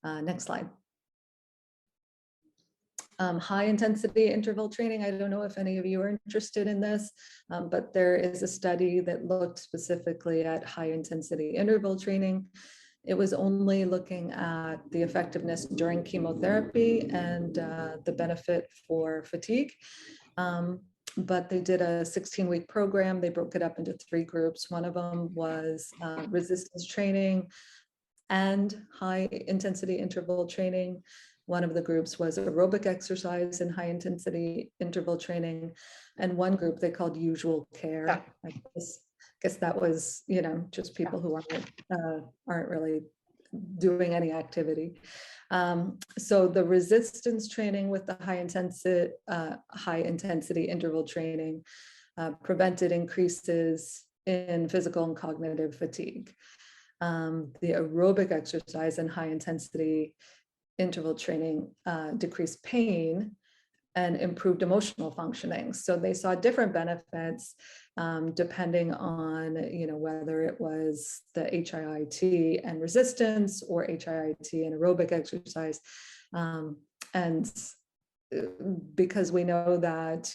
Next slide. High intensity interval training. I don't know if any of you are interested in this, but there is a study that looked specifically at high intensity interval training. It was only looking at the effectiveness during chemotherapy and the benefit for fatigue. But they did a 16-week program. They broke it up into 3 groups. One of them was resistance training and high intensity interval training. One of the groups was aerobic exercise and high intensity interval training. And one group they called usual care. Yeah. I guess that was, just people who aren't really doing any activity. So the resistance training with the high intensity interval training prevented increases in physical and cognitive fatigue. The aerobic exercise and high intensity interval training decreased pain and improved emotional functioning. So they saw different benefits depending on, whether it was the HIIT and resistance or HIIT and aerobic exercise. And because we know that,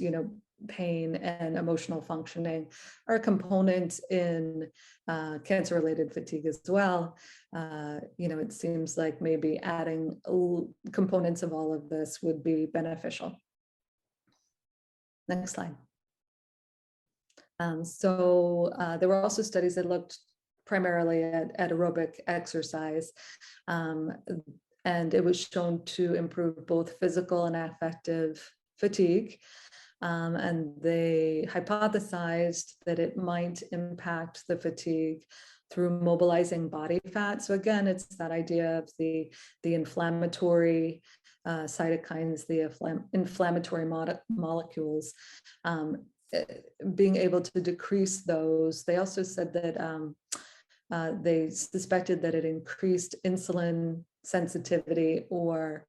pain and emotional functioning are a component in cancer-related fatigue as well. It seems like maybe adding components of all of this would be beneficial. Next slide. There were also studies that looked primarily at aerobic exercise, and it was shown to improve both physical and affective fatigue. And they hypothesized that it might impact the fatigue through mobilizing body fat. So again, it's that idea of the inflammatory cytokines, the inflammatory molecules, being able to decrease those. They also said that they suspected that it increased insulin sensitivity or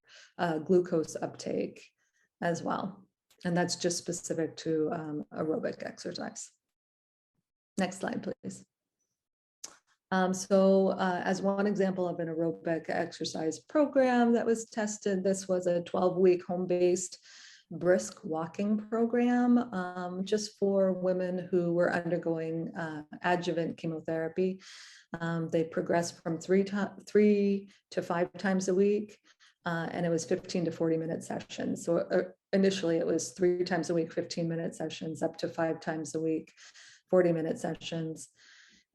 glucose uptake as well. And that's just specific to aerobic exercise. Next slide, please. As one example of an aerobic exercise program that was tested, this was a 12-week home-based brisk walking program just for women who were undergoing adjuvant chemotherapy. They progressed from 3 to 5 times a week, and it was 15 to 40-minute sessions. So initially it was 3 times a week, 15-minute sessions, up to 5 times a week, 40-minute sessions.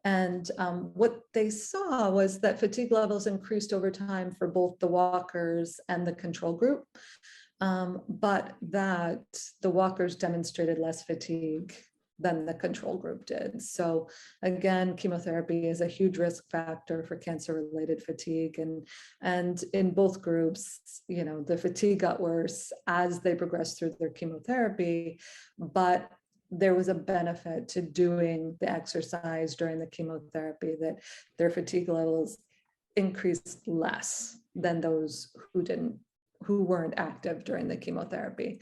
And what they saw was that fatigue levels increased over time for both the walkers and the control group, but that the walkers demonstrated less fatigue than the control group did. So again, chemotherapy is a huge risk factor for cancer-related fatigue. And in both groups, the fatigue got worse as they progressed through their chemotherapy, but there was a benefit to doing the exercise during the chemotherapy, that their fatigue levels increased less than those who weren't active during the chemotherapy.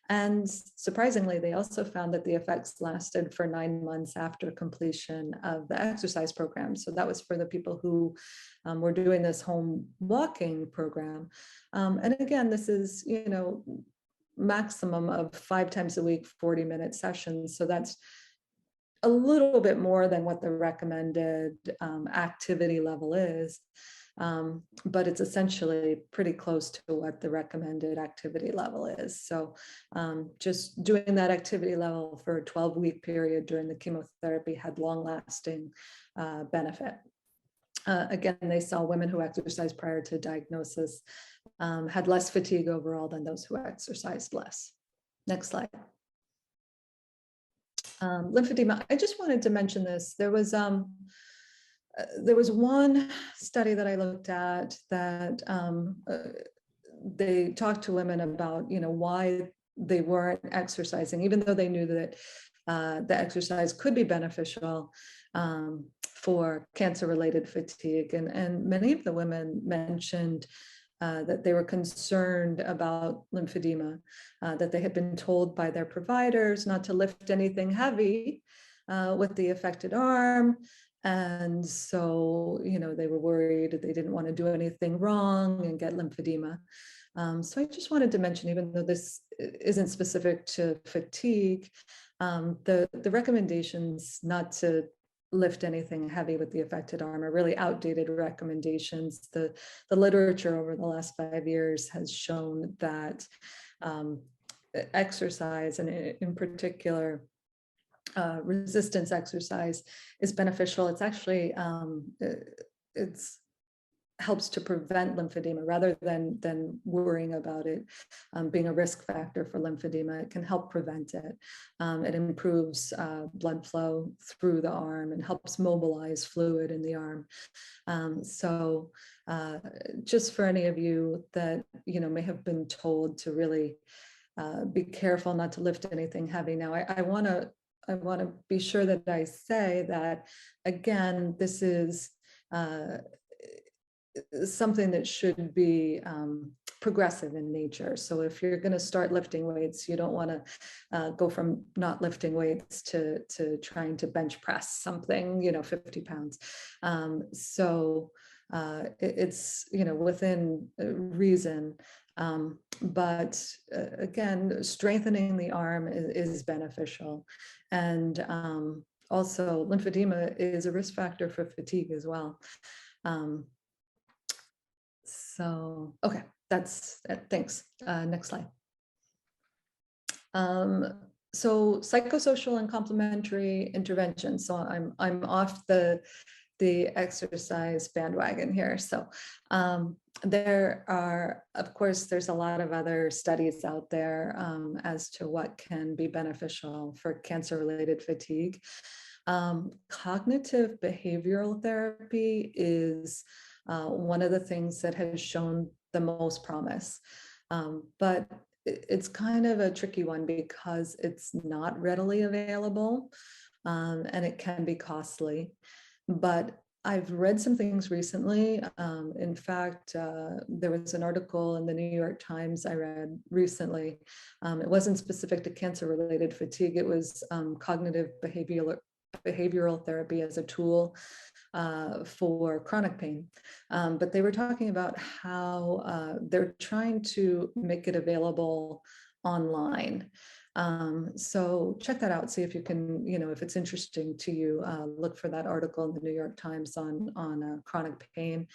And surprisingly, they also found that the effects lasted for 9 months after completion of the exercise program. So that was for the people who were doing this home walking program. And again, this is, maximum of 5 times a week, 40-minute sessions. So that's a little bit more than what the recommended activity level is. But it's essentially pretty close to what the recommended activity level is. So just doing that activity level for a 12-week period during the chemotherapy had long-lasting benefit. Again, they saw women who exercised prior to diagnosis had less fatigue overall than those who exercised less. Next slide. Lymphedema. I just wanted to mention this. There was one study that I looked at that they talked to women about, why they weren't exercising, even though they knew that the exercise could be beneficial for cancer-related fatigue. And many of the women mentioned that they were concerned about lymphedema, that they had been told by their providers not to lift anything heavy with the affected arm. And so, they were worried, they didn't want to do anything wrong and get lymphedema. So I just wanted to mention, even though this isn't specific to fatigue, the recommendations not to lift anything heavy with the affected arm are really outdated recommendations. The literature over the last 5 years has shown that exercise, and in particular, resistance exercise, is beneficial. It's actually it's helps to prevent lymphedema rather than worrying about it being a risk factor for lymphedema. It can help prevent it. It improves blood flow through the arm and helps mobilize fluid in the arm. So just for any of you that may have been told to really be careful not to lift anything heavy. Now, I want to be sure that I say that, again, this is something that should be progressive in nature. So if you're going to start lifting weights, you don't want to go from not lifting weights to trying to bench press something, 50 pounds. So it's, within reason. But again, strengthening the arm is beneficial. And also lymphedema is a risk factor for fatigue as well. So, okay, that's it. Thanks. Next slide. So psychosocial and complementary intervention. So I'm off the exercise bandwagon here. So there are, of course, there's a lot of other studies out there as to what can be beneficial for cancer-related fatigue. Cognitive behavioral therapy is one of the things that has shown the most promise, but it's kind of a tricky one because it's not readily available and it can be costly. But I've read some things recently. In fact, there was an article in the New York Times I read recently. It wasn't specific to cancer-related fatigue. It was cognitive behavioral therapy as a tool for chronic pain. But they were talking about how they're trying to make it available online. So check that out, see if you can, if it's interesting to you, look for that article in the New York Times on chronic pain.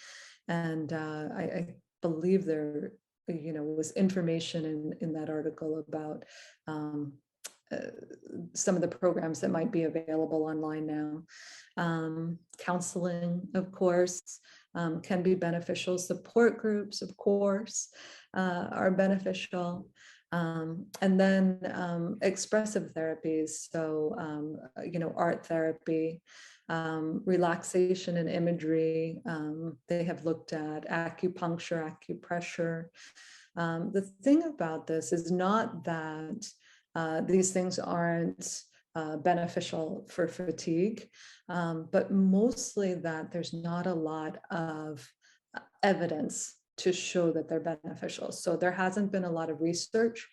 And I believe there, was information in that article about some of the programs that might be available online now. Counseling, of course, can be beneficial. Support groups, of course, are beneficial. And then expressive therapies, so, art therapy, relaxation and imagery. They have looked at acupuncture, acupressure. The thing about this is not that these things aren't beneficial for fatigue, but mostly that there's not a lot of evidence to show that they're beneficial. So there hasn't been a lot of research,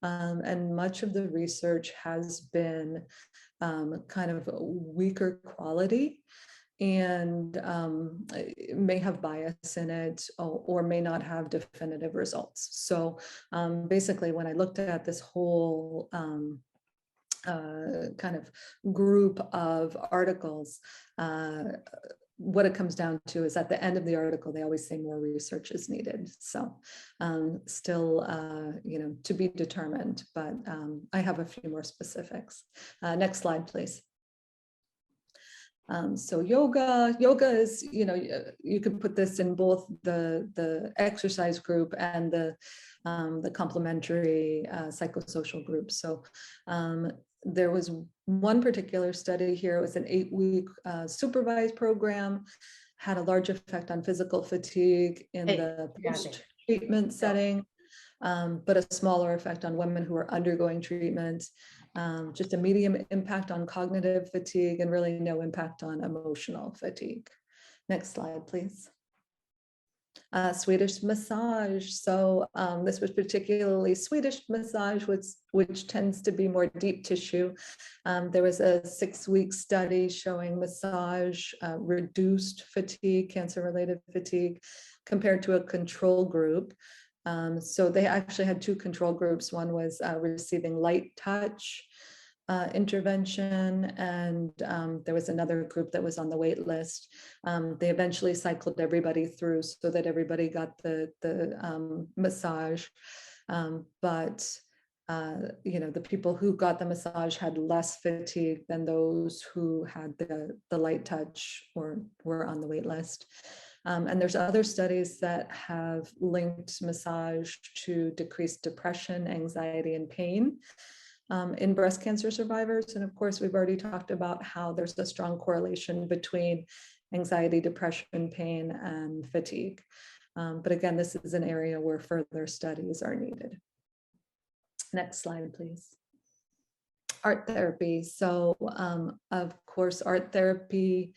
and much of the research has been kind of weaker quality, and may have bias in it, or may not have definitive results. So basically, when I looked at this whole kind of group of articles, what it comes down to is at the end of the article, they always say more research is needed. So still, to be determined, but I have a few more specifics. Next slide, please. So yoga is, you could put this in both the exercise group and the complementary psychosocial group. So there was one particular study here. It was an 8-week supervised program, had a large effect on physical fatigue in the post-treatment setting, but a smaller effect on women who are undergoing treatment. Just a medium impact on cognitive fatigue and really no impact on emotional fatigue. Next slide, please. Swedish massage. So this was particularly Swedish massage, which tends to be more deep tissue. There was a 6-week study showing massage reduced fatigue, cancer-related fatigue, compared to a control group. So they actually had two control groups. One was receiving light touch intervention, and there was another group that was on the wait list. They eventually cycled everybody through so that everybody got the massage. But the people who got the massage had less fatigue than those who had the light touch or were on the wait list. And there's other studies that have linked massage to decreased depression, anxiety, and pain in breast cancer survivors. And of course, we've already talked about how there's a strong correlation between anxiety, depression, pain, and fatigue. But again, this is an area where further studies are needed. Next slide, please. Art therapy. So of course, art therapy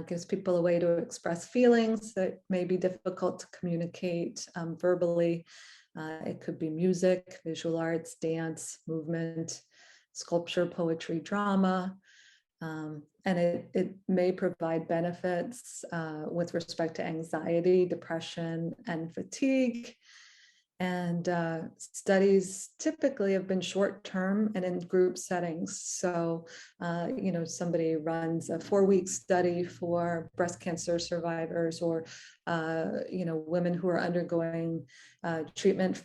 gives people a way to express feelings that may be difficult to communicate verbally. It could be music, visual arts, dance, movement, sculpture, poetry, drama. And it may provide benefits with respect to anxiety, depression, and fatigue. And studies typically have been short-term and in group settings. So, somebody runs a 4-week study for breast cancer survivors, or, women who are undergoing treatment,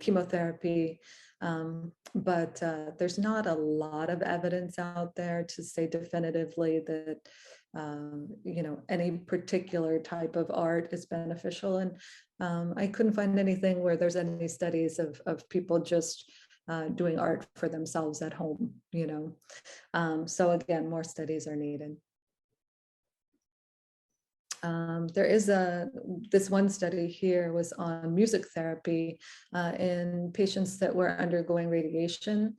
chemotherapy. But there's not a lot of evidence out there to say definitively that any particular type of art is beneficial. And I couldn't find anything where there's any studies of people just doing art for themselves at home, So again, more studies are needed. There is this one study here was on music therapy in patients that were undergoing radiation.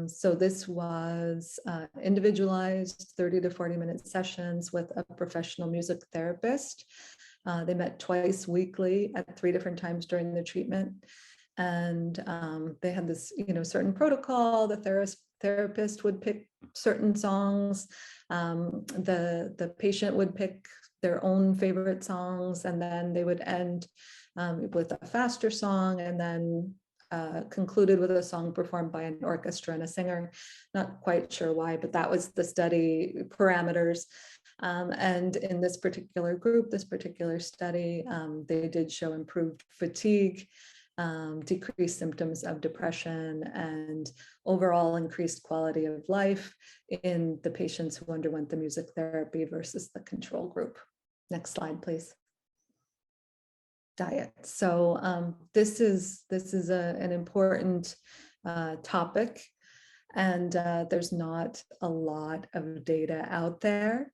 So this was individualized 30 to 40 minute sessions with a professional music therapist. They met twice weekly at 3 different times during the treatment. And they had this, certain protocol. The therapist would pick certain songs. The patient would pick their own favorite songs, and then they would end with a faster song, and then concluded with a song performed by an orchestra and a singer. Not quite sure why, but that was the study parameters. And in this particular group, this particular study, they did show improved fatigue, decreased symptoms of depression, and overall increased quality of life in the patients who underwent the music therapy versus the control group. Next slide, please. Diet. So this is an important topic, and there's not a lot of data out there.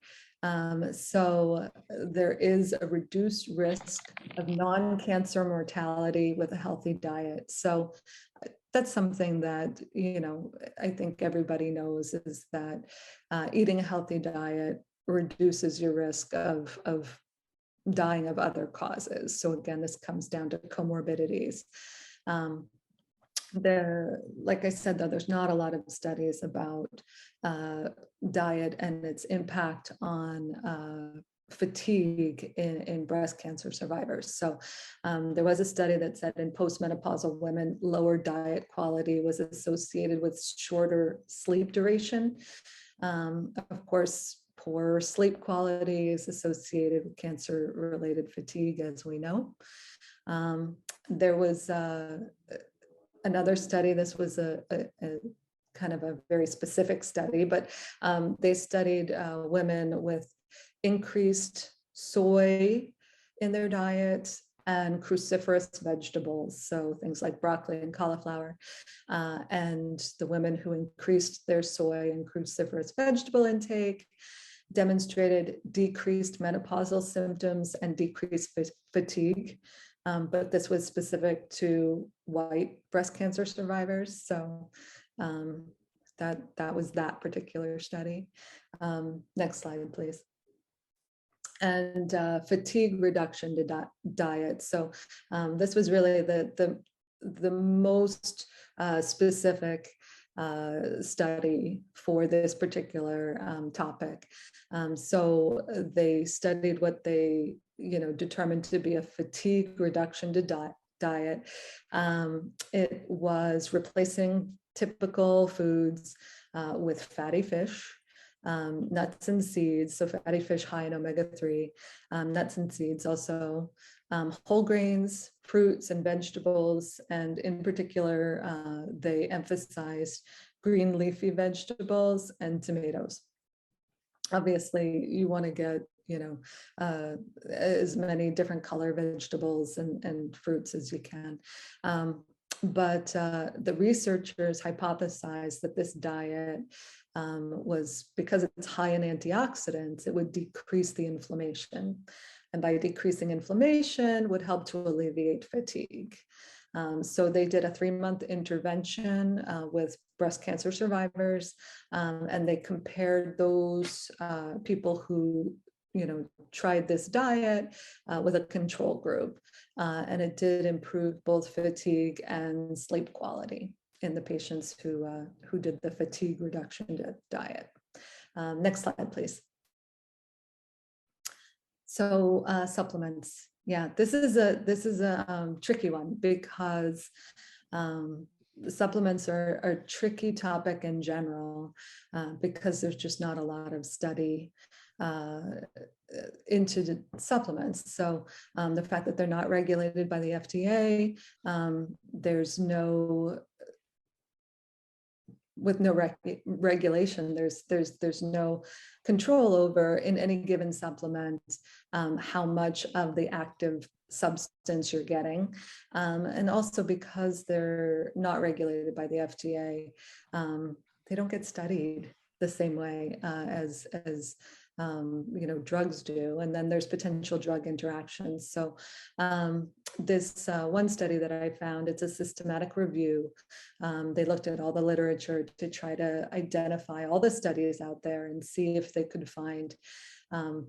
So there is a reduced risk of non-cancer mortality with a healthy diet. So that's something that, I think everybody knows, is that eating a healthy diet reduces your risk of dying of other causes. So again, this comes down to comorbidities. Like I said, though, there's not a lot of studies about diet and its impact on fatigue in breast cancer survivors. So there was a study that said in postmenopausal women, lower diet quality was associated with shorter sleep duration. Of course, poor sleep quality is associated with cancer-related fatigue, as we know. There was another study. This was a kind of a very specific study, but they studied women with increased soy in their diet and cruciferous vegetables, so things like broccoli and cauliflower. And the women who increased their soy and cruciferous vegetable intake demonstrated decreased menopausal symptoms and decreased fatigue. But this was specific to white breast cancer survivors. So that was that particular study. Next slide, please. And fatigue reduction to diet. So this was really the most specific study for this particular topic. So they studied what they determined to be a fatigue reduction to diet. It was replacing typical foods with fatty fish, nuts and seeds, so fatty fish high in omega-3, nuts and seeds also, whole grains, fruits and vegetables, and in particular, they emphasized green leafy vegetables and tomatoes. Obviously, you want to get, as many different color vegetables and fruits as you can. But the researchers hypothesized that this diet was, because it's high in antioxidants, it would decrease the inflammation. And by decreasing inflammation would help to alleviate fatigue. So they did a 3-month intervention with breast cancer survivors, and they compared those people who tried this diet with a control group. And it did improve both fatigue and sleep quality in the patients who did the fatigue reduction diet. Next slide, please. So supplements. Yeah, this is a tricky one because the supplements are a tricky topic in general because there's just not a lot of study into the supplements. So the fact that they're not regulated by the FDA, there's no, with no regulation, there's no control over in any given supplement how much of the active substance you're getting, and also because they're not regulated by the FDA, they don't get studied the same way as drugs do, and then there's potential drug interactions. So this one study that I found, it's a systematic review. They looked at all the literature to try to identify all the studies out there and see if they could find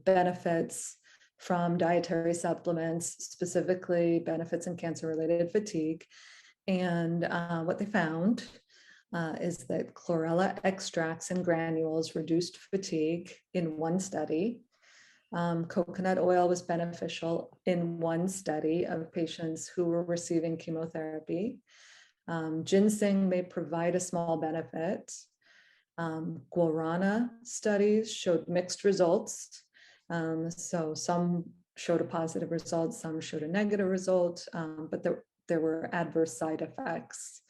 benefits from dietary supplements, specifically benefits in cancer-related fatigue. And what they found is that chlorella extracts and granules reduced fatigue in one study. Coconut oil was beneficial in one study of patients who were receiving chemotherapy. Ginseng may provide a small benefit. Guarana studies showed mixed results. So some showed a positive result, some showed a negative result, but there were adverse side effects.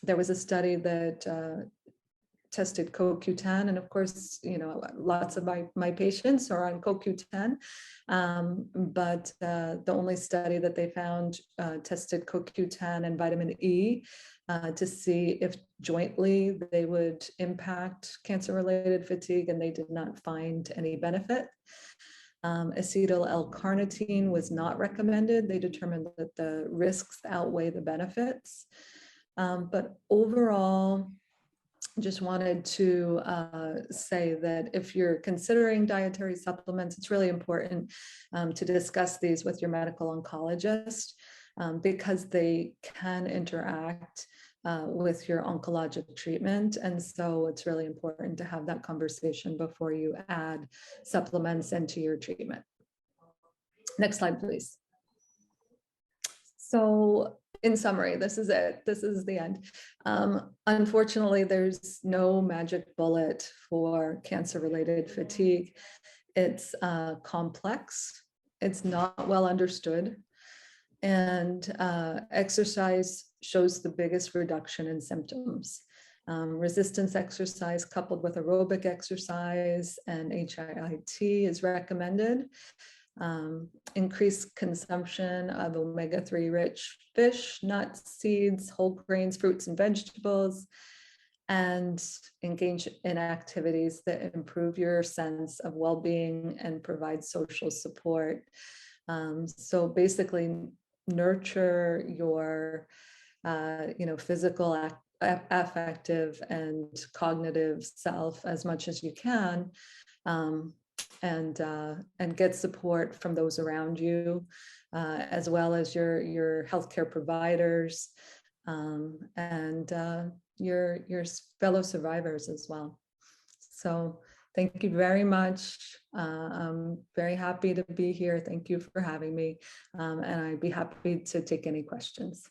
There was a study that tested CoQ10, and of course, lots of my patients are on CoQ10, but the only study that they found tested CoQ10 and vitamin E to see if jointly they would impact cancer-related fatigue, and they did not find any benefit. Acetyl L-carnitine was not recommended. They determined that the risks outweigh the benefits. But overall, just wanted to say that if you're considering dietary supplements, it's really important to discuss these with your medical oncologist because they can interact with your oncologic treatment. And so it's really important to have that conversation before you add supplements into your treatment. Next slide, please. So in summary, this is it. This is the end. Unfortunately, there's no magic bullet for cancer-related fatigue. It's complex. It's not well understood. And exercise shows the biggest reduction in symptoms. Resistance exercise coupled with aerobic exercise and HIIT is recommended. Increased consumption of omega-3 rich fish, nuts, seeds, whole grains, fruits, and vegetables, and engage in activities that improve your sense of well-being and provide social support. So basically, nurture your physical, affective, and cognitive self as much as you can, and get support from those around you, as well as your healthcare providers, and your fellow survivors as well. So Thank you very much. I'm very happy to be here. Thank you for having me. And I'd be happy to take any questions.